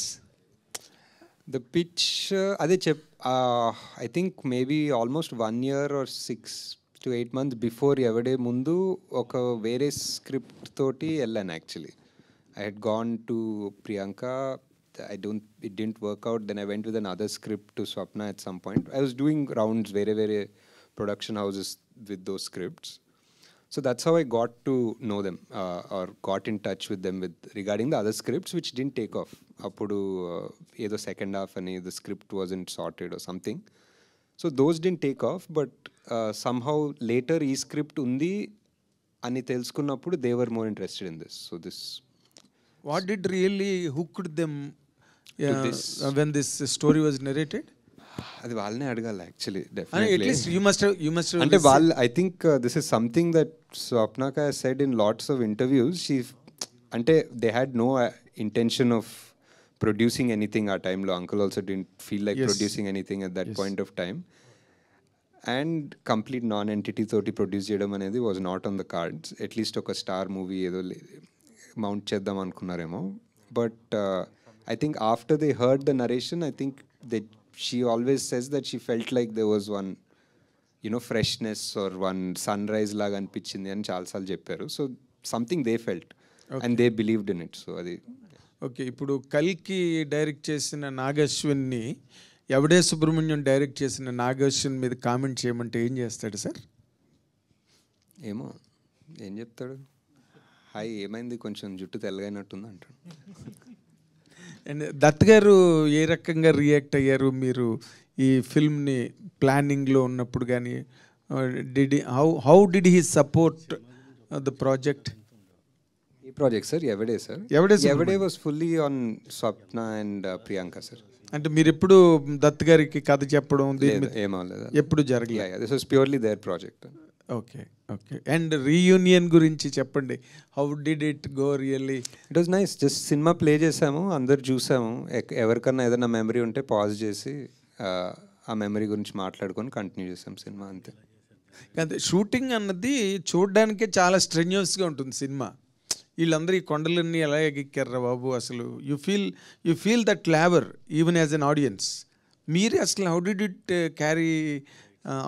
The pitch, అదే I think maybe almost 1 year or 6 to 8 months before ఎవడే ముందు ఒక వేరే script తోటి వెళ్ళాను actually. I had gone to Priyanka. It didn't work out. Then I went with another script to Swapna at some point. I was doing rounds very production houses with those scripts. So that's how I got to know them or got in touch with them regarding the other scripts which didn't take off. Appudu edo second half ani the script wasn't sorted or something. So those didn't take off, but somehow later ee script undi ani telusukunnappudu they were more interested in this. So this, what did really hooked them when this story was narrated? అది వాళ్ళనే అడగాలి actually. Definitely you must have అంటే వాళ్ళు, I think this is something that స్వప్నక has said in lots of interviews. అంటే they had no intention of producing anything ఆ టైంలో. Uncle also didn't feel like producing anything at that point of time. And complete non entity తోటి produce చేయడం అనేది was not on the cards. At least ఒక star movie ఏదో mount చేద్దాం అనుకున్నారేమో. But I think after they heard the narration, I think she always says that she felt like there was one, freshness or one sunrise laga anpichindi ani chaala saalu chepparu. So something they felt and they believed in it. So adi okay. Ippudu Kalki direct chesina Nagashwin ni Yevade Subrahmanyam direct చేసిన నాగశ్వన్ మీద comment చేయమంటే ఏం చేస్తాడు sir? ఏమో ఏం చెప్తాడు, hi ఏమైంది కొంచెం జుట్టు తెల్లగైనట్టుంది అంటాడు. అండ్ దత్ గారు ఏ రకంగా రియాక్ట్ అయ్యారు మీరు ఈ ఫిల్మ్ని ప్లానింగ్లో ఉన్నప్పుడు? కానీ how did he support the project? ఈ project sir Yevade sir? Yevade was fully on Swapna and Priyanka sir. అంటే మీరు ఎప్పుడు దత్ గారికి కథ చెప్పడం ఏమవలేదు, ఎప్పుడు జరగలేదు? This was purely their project. Okay okay. And reunion గురించి చెప్పండి. How did it go really? It was nice. Just cinema play చేసాము, అందరు చూసాము. ఎవరికన్నా ఏదైనా మెమరీ ఉంటే పాజ్ చేసి ఆ మెమరీ గురించి మాట్లాడుకొని కంటిన్యూ చేసాం సినిమా, అంతే. అంతే. షూటింగ్ అన్నది చూడడానికే చాలా స్ట్రెన్యూస్గా ఉంటుంది సినిమా. వీళ్ళందరూ ఈ కొండలన్నీ ఎలా ఎక్కారా బాబు అసలు. You feel that labour even as an audience. మీరే అసలు how did it carry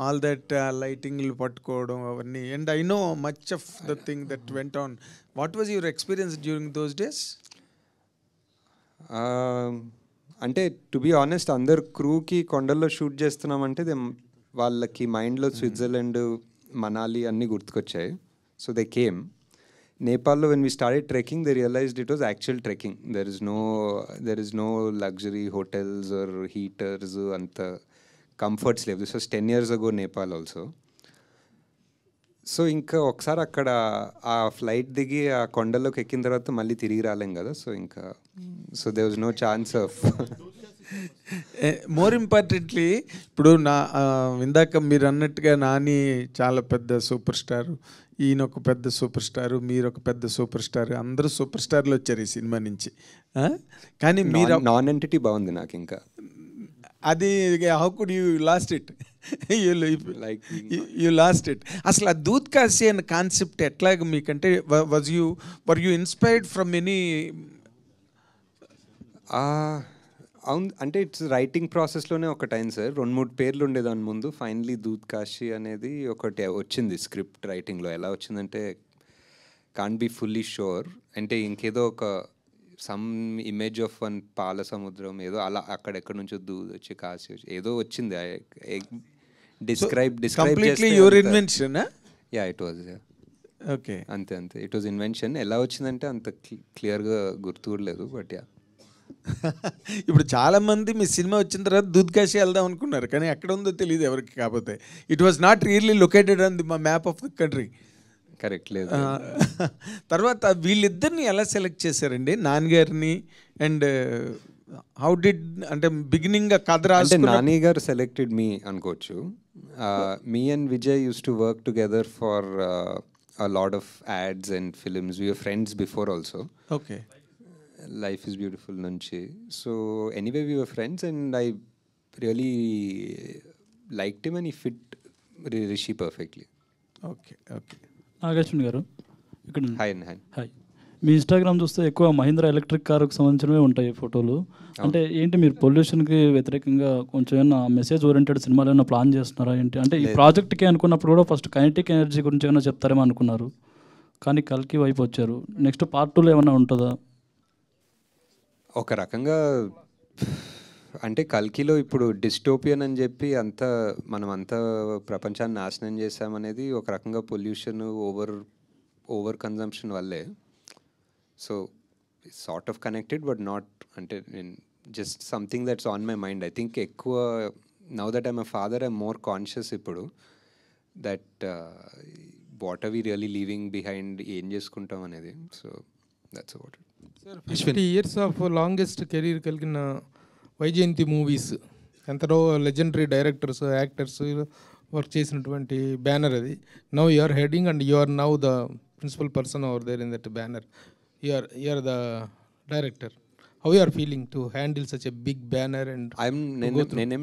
all that లైటింగ్లు పట్టుకోవడం అవన్నీ, and I know much of the thing that went on. What was your experience during those days? అంటే to be honest, అందరు క్రూకి కొండల్లో shoot చేస్తున్నామంటే వాళ్ళకి మైండ్లో స్విట్జర్లాండ్, మనాలి అన్నీ గుర్తుకొచ్చాయి. So they came. నేపాల్లో when we started trekking, they realized it was actual trekking. There is no luxury hotels or heaters, అంత కంఫర్ట్స్ లేవు. This was 10 years ago Nepal also. So ఇంకా ఒకసారి అక్కడ ఆ ఫ్లైట్ దిగి ఆ కొండలోకి ఎక్కిన తర్వాత మళ్ళీ తిరిగి రాలేం కదా. సో ఇంకా there was no chance of. More importantly, ఇప్పుడు ఇందాక మీరు అన్నట్టుగా నాని చాలా పెద్ద సూపర్ స్టార్, ఈయన ఒక పెద్ద సూపర్ స్టారు, మీరు ఒక పెద్ద సూపర్ స్టార్, అందరూ సూపర్ స్టార్లు వచ్చారు ఈ సినిమా నుంచి. కానీ మీరు నాన్ ఎంటిటీ బాగుంది నాకు ఇంకా. అది how could you lost it? You lost it. అసలు ఆ దూద్ కాశీ అనే కాన్సెప్ట్ ఎట్లాగ మీకంటే were you inspired from any? అవును, అంటే ఇట్స్ రైటింగ్ ప్రాసెస్లోనే ఒకటి అయింది సార్. 2-3 పేర్లు ఉండేదాని ముందు. ఫైనలీ దూద్ కాశీ అనేది ఒకటి వచ్చింది స్క్రిప్ట్ రైటింగ్లో. ఎలా వచ్చిందంటే కాంట్ బి ఫుల్లీ షూర్, అంటే ఇంకేదో ఒక సమ్ ఇమేజ్ ఆఫ్ వన్ పాల సముద్రం ఏదో అలా అక్కడెక్కడి నుంచో దూద్ వచ్చి కాశీ వచ్చి ఏదో వచ్చింది. Describe your invention? Yeah, it was. Okay, అంతే. It was invention. ఎలా వచ్చిందంటే అంత క్లియర్గా గుర్తు కూడా లేదు, బట్ యా. ఇప్పుడు చాలామంది మీ సినిమా వచ్చిన తర్వాత దూద్ కాశీ వెళ్దాం అనుకున్నారు, కానీ ఎక్కడ ఉందో తెలియదు ఎవరికి. కాకపోతే it was not really located on the map of the country. Correct లేదు. తర్వాత వీళ్ళిద్దరిని ఎలా సెలెక్ట్ చేశారండి, నాన్నగారిని? అండ్ హౌ డిడ్, అంటే బిగినింగ్ కథ రాసి నాని గారు సెలెక్టెడ్ మీ అనుకోవచ్చు. Me and Vijay use to work together for a lot of ads and films. We were friends before also. Okay. Life is Beautiful nunchi. So anyway, we were friends and I really liked him and he fit Rishi perfectly. Okay. Nag Ashwin గారు ఇక్కడ. Hi. మీ Instagram చూస్తే ఎక్కువ Mahindra electric కారుకు సంబంధించినవే ఉంటాయి ఫోటోలు. అంటే ఏంటి మీరు పొల్యూషన్కి వ్యతిరేకంగా కొంచెం ఏమైనా మెసేజ్ ఓరియంటెడ్ సినిమాలు ఏమైనా ప్లాన్ చేస్తున్నారా ఏంటి? అంటే ఈ ప్రాజెక్ట్కి అనుకున్నప్పుడు కూడా ఫస్ట్ కైనెటిక్ ఎనర్జీ గురించి ఏమైనా చెప్తారేమో అనుకున్నారు, కానీ కల్కి వైపు వచ్చారు. నెక్స్ట్ పార్ట్ 2లో ఏమైనా ఉంటుందా? ఒక రకంగా అంటే కల్కిలో ఇప్పుడు డిస్టోపియన్ అని చెప్పి మనం అంతా ప్రపంచాన్ని నాశనం చేసామనేది ఒక రకంగా పొల్యూషన్, ఓవర్ కన్జంప్షన్ వల్లే. So sort of connected but not, అంటే just something that's on my mind. I think ఎక్కువ now that I'm a father I'm more conscious ఇప్పుడు that what are we really leaving behind, ఏం చేసుకుంటాం అనేది. So that's what. 50 years of longest career కలిగిన వైజయంతి మూవీస్, ఎంతలో legendary directors, actors work చేసినటువంటి banner అది. Now you are heading and you are now the principal person over there in that banner. You are the director. How you are feeling to handle such a big banner? And నేనేం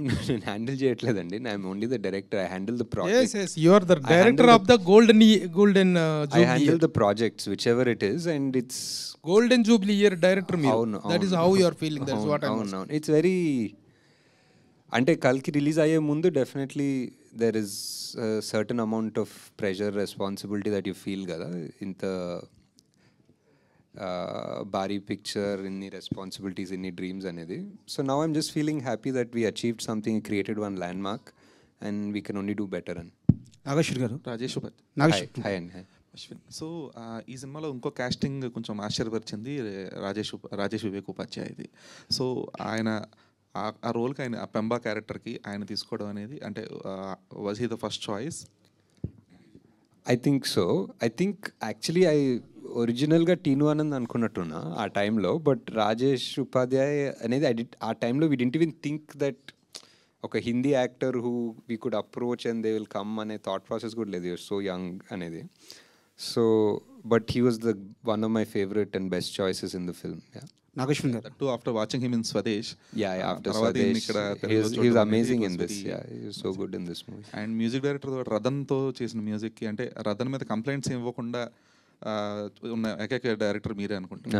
handle చేయట్లేదండి. I'm only the director. I handle the project. Yes, you are the director of the golden I handle the projects whichever it is and it's golden jubilee year director మీరు. That is how you are feeling. That's what I'm saying. It's very, అంటే కల్కి release అయ్యే ముందు definitely there is certain amount of pressure, responsibility that you feel కదా. ఇంత భారీ picture, ఇన్ని responsibilities, ఇన్ని డ్రీమ్స్ అనేది. So now I'm just feeling happy that we achieved something, created one land mark and we can only do better. అని నాగేశ్వర్ గారు. Rajesh hi అండి. Ashwin, so ఈ సినిమాలో ఇంకో కాస్టింగ్ కొంచెం ఆశ్చర్యపరిచింది, రాజేష్ వివేక్ ఉపాధ్యాయది. సో ఆయన ఆ రోల్కి, ఆయన ఆ పెంబా క్యారెక్టర్కి ఆయన తీసుకోవడం అనేది, అంటే was he the first choice? I think so. I think actually ఒరిజినల్గా టీను ఆనంద్ అనుకున్నట్టున్నా ఆ టైంలో, బట్ రాజేష్ ఉపాధ్యాయ్ అనేది ఆ టైంలో we didn't even think that ఒక Hindi actor who we could approach and they will come అనే థాట్ ప్రాసెస్ కూడా లేదు. సో యంగ్ అనేది. So but he was the one of my favourite and best choices in the film. Nageshwan garu. Too, after watching him in Swadesh. Yeah, after Swadesh, he's amazing in this. Yeah, he's so good in this movie. And music director Ratan తో చేసిన music కి, అంటే రతన్ మీద complaints ఇవ్వకుండా ఉన్న ఏకైక director మీరే అనుకుంటున్నా.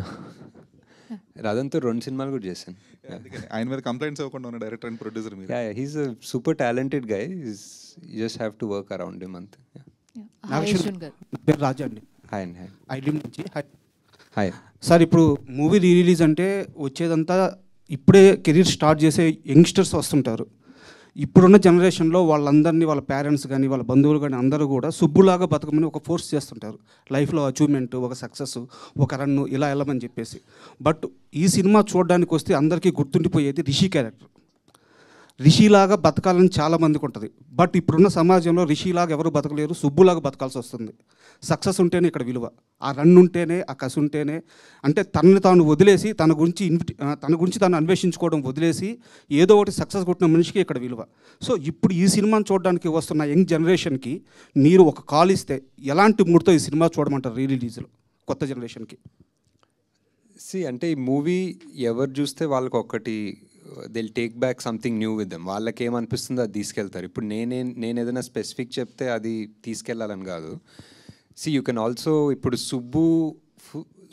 రతన్తో 2 సినిమాలు కూడా చేశాను. ఆయన మీద కంప్లైంట్స్ ఇవ్వకుండా ఉన్న డైరెక్టర్ అండ్ ప్రొడ్యూసర్ మీరు. He's a super talented guy. You just have to work around him అంతే. నాగేశ్వర్ గారు, నా పేరు రాజా అండి. హాయ్ అండి. ఐడియం నుంచి. హాయ్ సార్, ఇప్పుడు మూవీ రీ రిలీజ్ అంటే వచ్చేదంతా ఇప్పుడే కెరీర్ స్టార్ట్ చేసే యంగ్స్టర్స్ వస్తుంటారు. ఇప్పుడున్న జనరేషన్లో వాళ్ళందరినీ వాళ్ళ పేరెంట్స్ కానీ వాళ్ళ బంధువులు కానీ అందరూ కూడా సుబ్బులాగా బతకమని ఒక ఫోర్స్ చేస్తుంటారు. లైఫ్లో అచీవ్మెంట్, ఒక సక్సెస్, ఒక రన్ను ఇలా వెళ్ళమని చెప్పేసి. బట్ ఈ సినిమా చూడడానికి వస్తే అందరికీ గుర్తుండిపోయేది రిషి క్యారెక్టర్. రిషిలాగా బతకాలని చాలామందికి ఉంటుంది. బట్ ఇప్పుడున్న సమాజంలో రిషిలాగా ఎవరు బతకలేరు, సుబ్బులాగా బతకాల్సి వస్తుంది. సక్సెస్ ఉంటేనే ఇక్కడ విలువ, ఆ రన్ ఉంటేనే, ఆ కసి ఉంటేనే. అంటే తనని తాను వదిలేసి తన గురించి తాను అన్వేషించుకోవడం వదిలేసి ఏదో ఒకటి సక్సెస్ కొట్టిన మనిషికి ఇక్కడ విలువ. సో ఇప్పుడు ఈ సినిమాని చూడడానికి వస్తున్న యంగ్ జనరేషన్కి మీరు ఒక కాల్ ఇస్తే ఎలాంటి మూడ్తో ఈ సినిమా చూడమంటారు రీ రిలీజ్లో కొత్త జనరేషన్కి? అంటే ఈ మూవీ ఎవరు చూస్తే వాళ్ళకి ఒకటి they'll take back something new with them. వాళ్ళకి ఏమనిపిస్తుందో అది తీసుకెళ్తారు. ఇప్పుడు నేను ఏదైనా స్పెసిఫిక్ చెప్తే అది తీసుకెళ్ళాలని కాదు. యూ కెన్ ఆల్సో ఇప్పుడు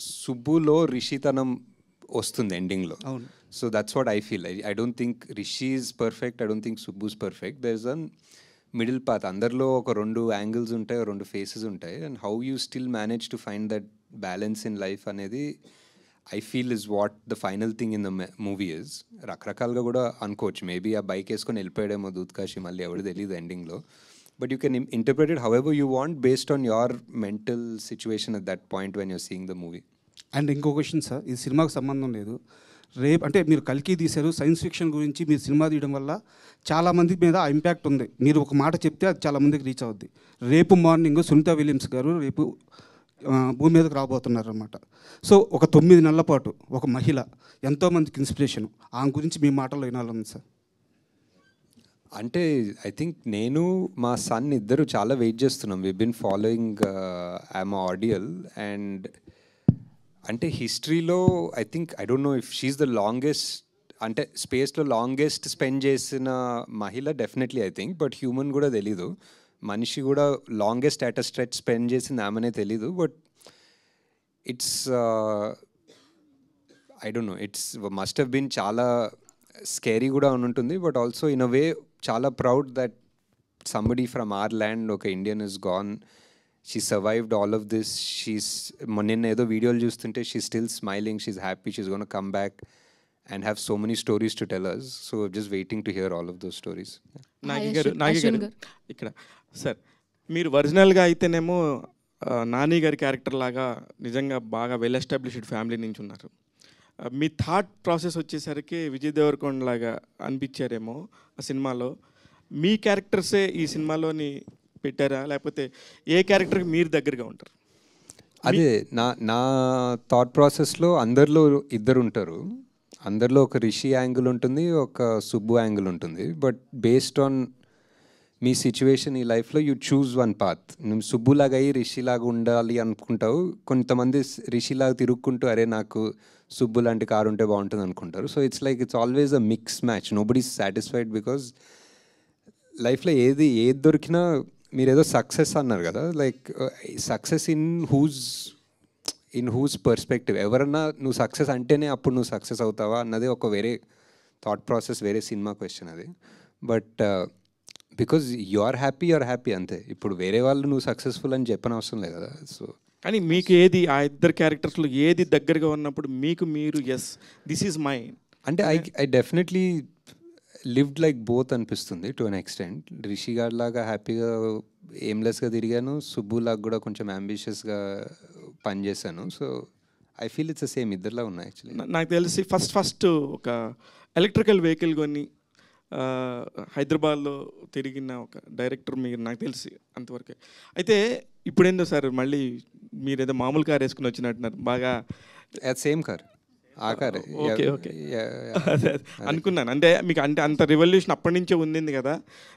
సుబ్బులో రిషితనం వస్తుంది ఎండింగ్లో. So that's what I feel. I don't think Rishi is perfect, I don't think Subbu is perfect. There is an middle path. అందరిలో ఒక 2 యాంగిల్స్ ఉంటాయి, 2 ఫేసెస్ ఉంటాయి. And how you still manage to find that balance in life అనేది I feel is what the final thing in the movie is. రకరకాలుగా కూడా అనుకోవచ్చు. Maybe ఆ bike వేసుకొని వెళ్ళిపోయాడేమో దూత్కాశి, మళ్ళీ ఎవరు తెలియదు ఎండింగ్లో. But you can interpret it however you want based on your mental situation at that point when you're seeing the movie. And ఇంకో క్వశ్చన్ సార్, ఈ సినిమాకు సంబంధం లేదు. రేపు అంటే మీరు కల్కి తీశారు, సైన్స్ ఫిక్షన్ గురించి మీరు సినిమా తీయడం వల్ల చాలామంది మీద ఆ ఇంపాక్ట్ ఉంది. మీరు ఒక మాట చెప్తే అది చాలామందికి రీచ్ అవుద్ది. రేపు మార్నింగ్ సునీత విలియమ్స్ గారు రేపు భూమి మీదకి రాబోతున్నారు అన్నమాట. సో ఒక 9 నెలల పాటు ఒక మహిళ ఎంతోమందికి ఇన్స్పిరేషన్, ఆమె గురించి మీ మాటల్లో వినాలని సార్. అంటే ఐ థింక్ నేను మా సన్ ఇద్దరు చాలా వెయిట్ చేస్తున్నాం. We been following I'm ideal. And అంటే హిస్టరీలో I think I don't know if she's the longest, అంటే స్పేస్లో లాంగెస్ట్ స్పెండ్ చేసిన మహిళ definitely I think. But human కూడా తెలీదు, మనిషి కూడా longest at a stretch spend చేసింది ఆమెనే తెలీదు. But it's I don't know, it's must have been చాలా స్కేరీ కూడా ఉంటుంది. But also in a way చాలా proud that somebody from our land, ఒక Indian is gone, she survived all of this. నిన్న ఏదో వీడియోలు చూస్తుంటే she still smiling, she's happy, she's gonna come back and have so many stories to tell us. So just waiting to hear all of those stories. Nagi గారు ఇక్కడ sir, మీరు ఒరిజినల్గా అయితేనేమో నాని గారి క్యారెక్టర్ లాగా నిజంగా బాగా వెల్ ఎస్టాబ్లిష్డ్ ఫ్యామిలీ నుంచి ఉన్నారు. మీ థాట్ ప్రాసెస్ వచ్చేసరికి విజయ్ దేవరకొండ లాగా అనిపించారేమో ఆ సినిమాలో. మీ క్యారెక్టర్సే ఈ సినిమాలోని పెట్టారా, లేకపోతే ఏ క్యారెక్టర్కి మీరు దగ్గరగా ఉంటారు? అదే నా థాట్ ప్రాసెస్లో అందరిలో ఇద్దరు ఉంటారు. అందరిలో ఒక రిషి యాంగిల్ ఉంటుంది, ఒక సుబ్బు యాంగిల్ ఉంటుంది. But based on me situation ఈ లైఫ్లో యూ చూజ్ వన్ పాత్. నువ్వు సుబ్బులాగా అయ్యి రిషిలాగా ఉండాలి అనుకుంటావు. కొంతమంది రిషిలాగా తిరుక్కుంటూ అరే నాకు సుబ్బు లాంటి కారు ఉంటే బాగుంటుంది అనుకుంటారు. So it's always a mix match. Nobody is satisfied because లైఫ్లో ఏది దొరికినా, మీరు ఏదో సక్సెస్ అన్నారు కదా, like success in who's perspective. ఎవరన్నా నువ్వు సక్సెస్ అంటేనే అప్పుడు నువ్వు సక్సెస్ అవుతావా అన్నది ఒక వేరే థాట్ ప్రాసెస్, వేరే సినిమా క్వశ్చన్ అది. But because you are happy అంతే. ఇప్పుడు వేరే వాళ్ళు నువ్వు సక్సెస్ఫుల్ అని చెప్పనవసరం లేదు కదా. సో కానీ మీకు ఏది ఆ ఇద్దరు క్యారెక్టర్స్లో ఏది దగ్గరగా ఉన్నప్పుడు మీకు మీరు ఎస్ దిస్ ఈజ్ మై అంటే I definitely lived like both అనిపిస్తుంది టు అన్ ఎక్స్టెంట్. రిషి గారి లాగా హ్యాపీగా ఎయిమ్లెస్గా తిరిగాను, సుబ్బులాగా కూడా కొంచెం అంబిషియస్గా పనిచేశాను. So I feel it's same, ఇద్దరులా ఉన్నాయి యాక్చువల్లీ. నాకు తెలిసి ఫస్ట్ ఒక ఎలక్ట్రికల్ వెహికల్ కొని హైదరాబాద్లో తిరిగిన ఒక డైరెక్టర్ మీరు, నాకు తెలిసి అంతవరకే. అయితే ఇప్పుడేందో సార్ మళ్ళీ మీరు ఏదో మామూలు కార్ వేసుకుని వచ్చినట్టున్నారు బాగా. సేమ్ కార్, ఆ కార్. ఓకే అదే అనుకున్నాను. అంటే మీకు అంటే అంత రివల్యూషన్ అప్పటి నుంచే ఉంది కదా,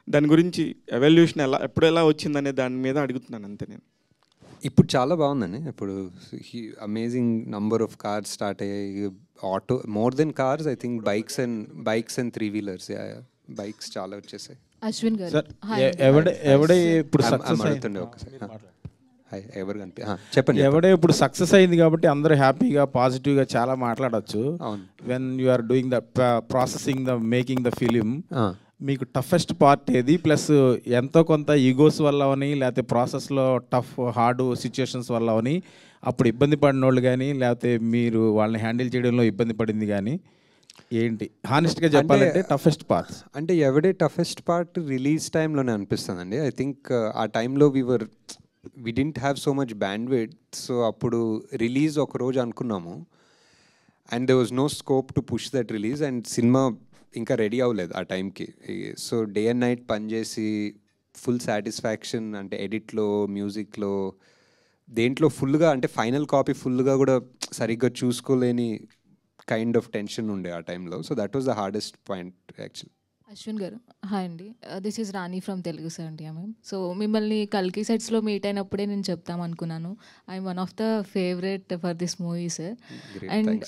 దాని గురించి ఎవల్యూషన్ ఎప్పుడు ఎలా వచ్చిందనే దాని మీద అడుగుతున్నాను అంతే నేను. ఇప్పుడు చాలా బాగుందండి. ఇప్పుడు amazing number of cars start అయ్యాయి. Auto more than cars, I think bikes and 3-wheelers, bikes చాలా వచ్చేసాయి. అశ్విన్ గారు ఎవడే ఇప్పుడు సక్సెస్ అడుగుతుండే ఒకసారి. హాయ్ ఎవరు కనిపి చెప్పండి. ఎవడే ఇప్పుడు సక్సెస్ అయింది కాబట్టి అందరూ హ్యాపీగా పాజిటివ్గా చాలా మాట్లాడచ్చు. When you are doing the processing the making the film, మీకు టఫెస్ట్ పార్ట్ ఏది? ప్లస్ ఎంతో కొంత ఈగోస్ వల్ల అని, లేకపోతే ప్రాసెస్లో టఫ్ హార్డ్ సిచ్యుయేషన్స్ వల్ల అని అప్పుడు ఇబ్బంది పడిన వాళ్ళు కానీ, లేకపోతే మీరు వాళ్ళని హ్యాండిల్ చేయడంలో ఇబ్బంది పడింది కానీ ఏంటి? హానెస్ట్గా చెప్పాలంటే టఫెస్ట్ పార్ట్స్ అంటే ఎవడే టఫెస్ట్ పార్ట్ రిలీజ్ టైంలోనే అనిపిస్తుందండి. ఐ థింక్ ఆ టైంలో we didn't have so much bandwidth. So అప్పుడు రిలీజ్ ఒక రోజు అనుకున్నాము and there was no scope to push that release and cinema ఇంకా రెడీ అవ్వలేదు ఆ టైంకి. సో డే అండ్ నైట్ పనిచేసి ఫుల్ సాటిస్ఫాక్షన్ అంటే ఎడిట్లో, మ్యూజిక్లో, దేంట్లో ఫుల్గా అంటే ఫైనల్ కాపీ ఫుల్గా కూడా సరిగ్గా చూసుకోలేని కైండ్ ఆఫ్ టెన్షన్ ఉండే ఆ టైంలో. So that was the hardest point actually. Ashwin garu hi అండి, this is Rani from Telugu 70mm. So మిమ్మల్ని కల్కి సెట్స్లో మీట్ అయినప్పుడే నేను చెప్తాం అనుకున్నాను, I'm one of the favourite for this movie sir. And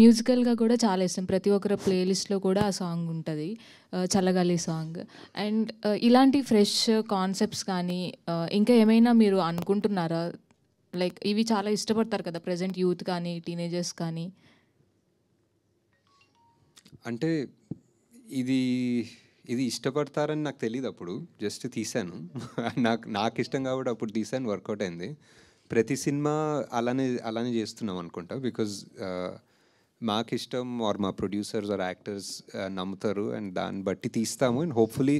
మ్యూజికల్గా కూడా చాలా ఇష్టం, ప్రతి ఒక్కరి ప్లేలిస్ట్లో కూడా ఆ సాంగ్ ఉంటుంది, చల్లగాలి సాంగ్. అండ్ ఇలాంటి ఫ్రెష్ కాన్సెప్ట్స్ కానీ ఇంకా ఏమైనా మీరు అనుకుంటున్నారా? లైక్ ఇవి చాలా ఇష్టపడతారు కదా ప్రజెంట్ యూత్ కానీ టీనేజర్స్ కానీ. అంటే ఇది ఇష్టపడతారని నాకు తెలియదు, అప్పుడు జస్ట్ తీశాను. నాకు ఇష్టం కాబట్టి అప్పుడు తీశాను, వర్కౌట్ అయింది. ప్రతి సినిమా అలానే చేస్తున్నాం అనుకుంటా, బికాజ్ మాకు ఇష్టం ఆర్ మా ప్రొడ్యూసర్స్ ఆర్ యాక్టర్స్ నమ్ముతారు అండ్ దాన్ని బట్టి తీస్తాము అండ్ హోప్ఫుల్లీ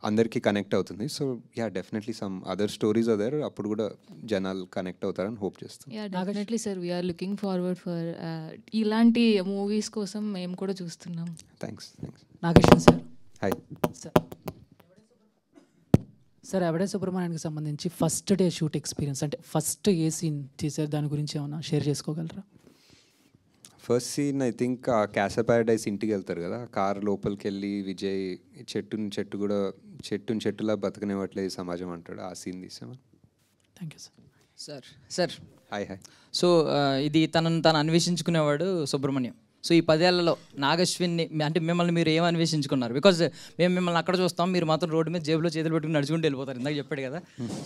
అందరికీ కనెక్ట్ అవుతుంది. So ya definitely some other stories other, అప్పుడు కూడా జనాలు కనెక్ట్ అవుతారని హోప్ చేస్తాం. Ya definitely sir, we're looking forward for ఇలాంటి మూవీస్ కోసం మేము కూడా చూస్తున్నాం. Thanks. Nageshwar sir. Hi sir. Evade సుబ్రహ్మణ్యానికి సంబంధించి ఫస్ట్ డే షూట్ ఎక్స్పీరియన్స్, అంటే ఫస్ట్ ఏ సీన్ చేశారు, దాని గురించి ఏమైనా షేర్ చేసుకోగలరా? ఫస్ట్ సీన్ ఐ థింక్ ఆ క్యాసా ప్యారడైస్ ఇంటికి వెళ్తారు కదా, కార్ లోపలికి వెళ్ళి విజయ్ చెట్టులా బతకనివ్వట్లేదు సమాజం అంటాడు, ఆ సీన్ తీసాము. Thank you sir. Sir hi. So ఇది తను అన్వేషించుకునేవాడు సుబ్రహ్మణ్యం. సో ఈ 10 ఏళ్లలో నాగశ్విన్ని అంటే మిమ్మల్ని మీరు ఏం అన్వేషించుకున్నారు? బికాజ్ మేము మిమ్మల్ని అక్కడ చూస్తాం, మీరు మాత్రం రోడ్డు మీద జేబులో చేతులు పెట్టుకుని నడుచుకుంటూ వెళ్ళిపోతారు, ఇందాక చెప్పాడు కదా.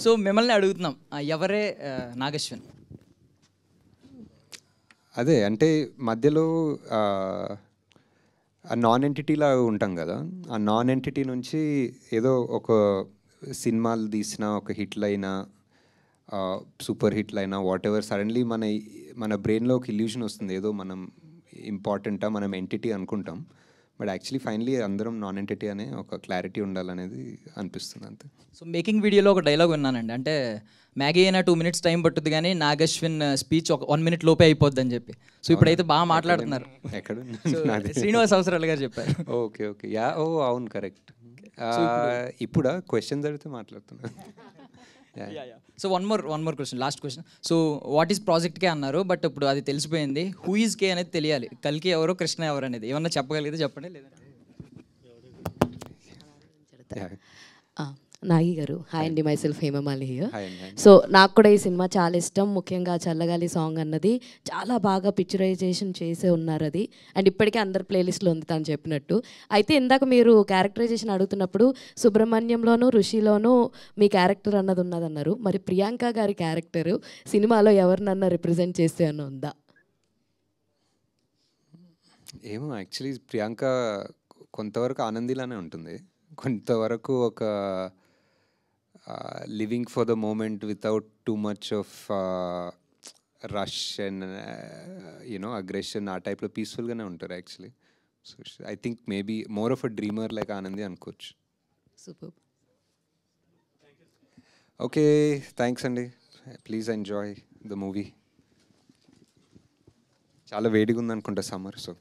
సో మిమ్మల్ని అడుగుతున్నాం, ఎవరే నాగశ్విన్? అదే అంటే మధ్యలో ఆ నాన్ ఎంటిటీలా ఉంటాం కదా, ఆ నాన్ ఎంటిటీ నుంచి ఏదో ఒక సినిమాలు తీసిన ఒక హిట్లు అయినా సూపర్ హిట్లు అయినా వాట్ ఎవర్, సడన్లీ మన బ్రెయిన్లో ఒక ఇల్యూషన్ వస్తుంది, ఏదో మనం ఇంపార్టెంటా, మనం ఎంటిటీ అనుకుంటాం, బట్ యాక్చువల్లీ ఫైనలీ అందరం నాన్ ఎంటిటీ అనే ఒక క్లారిటీ ఉండాలనేది అనిపిస్తుంది అంతే. సో మేకింగ్ వీడియోలో ఒక డైలాగ్ విన్నానండి, అంటే మ్యాగీ అయినా 2 minutes టైం పట్టుద్ది కానీ నాగశ్విన్ స్పీచ్ ఒక 1 minute లోపే అయిపోద్ది అని చెప్పి. సో ఇప్పుడైతే బాగా మాట్లాడుతున్నారు. శ్రీనివాస్ అవసరాలు గారు చెప్పారు. ఓకే యా అవును కరెక్ట్. ఇప్పుడా క్వశ్చన్స్ అడిగితే మాట్లాడుతున్నా. So one more question, last question. So what is project కే అన్నారు, బట్ ఇప్పుడు అది తెలిసిపోయింది, హూ ఈజ్ కే అనేది తెలియాలి, కల్కి ఎవరు కృష్ణ ఎవరు అనేది ఏమన్నా చెప్పగలిగితే చెప్పండి, లేదంటే నాగి గారు. హాయ్ అండి, my self Hemamali here. So నాకు కూడా ఈ సినిమా చాలా ఇష్టం, ముఖ్యంగా చల్లగాలి సాంగ్ అన్నది చాలా బాగా పిక్చరైజేషన్ చేసే ఉన్నారు అది, అండ్ ఇప్పటికే అందరు ప్లేలిస్ట్లో ఉంది తను చెప్పినట్టు. అయితే ఇందాక మీరు క్యారెక్టరైజేషన్ అడుగుతున్నప్పుడు సుబ్రహ్మణ్యంలోనూ ఋషిలోనూ మీ క్యారెక్టర్ అన్నది ఉన్నదన్నారు, మరి ప్రియాంక గారి క్యారెక్టరు సినిమాలో ఎవరినన్నా రిప్రజెంట్ చేస్తే అన్న ఉందా? ఏమో యాక్చువల్లీ ప్రియాంక కొంతవరకు ఆనందిలానే ఉంటుంది, కొంతవరకు ఒక living for the moment without too much of rush and you know aggression, ఆ టైప్లో పీస్ఫుల్గానే ఉంటారు actually. So I think maybe more of a dreamer like Anandi అనుకోవచ్చు. సూపర్. ఓకే థ్యాంక్స్ అండి, ప్లీజ్ ఎంజాయ్ ద మూవీ. చాలా వేడిగా ఉందనుకుంటా సమ్మర్, సో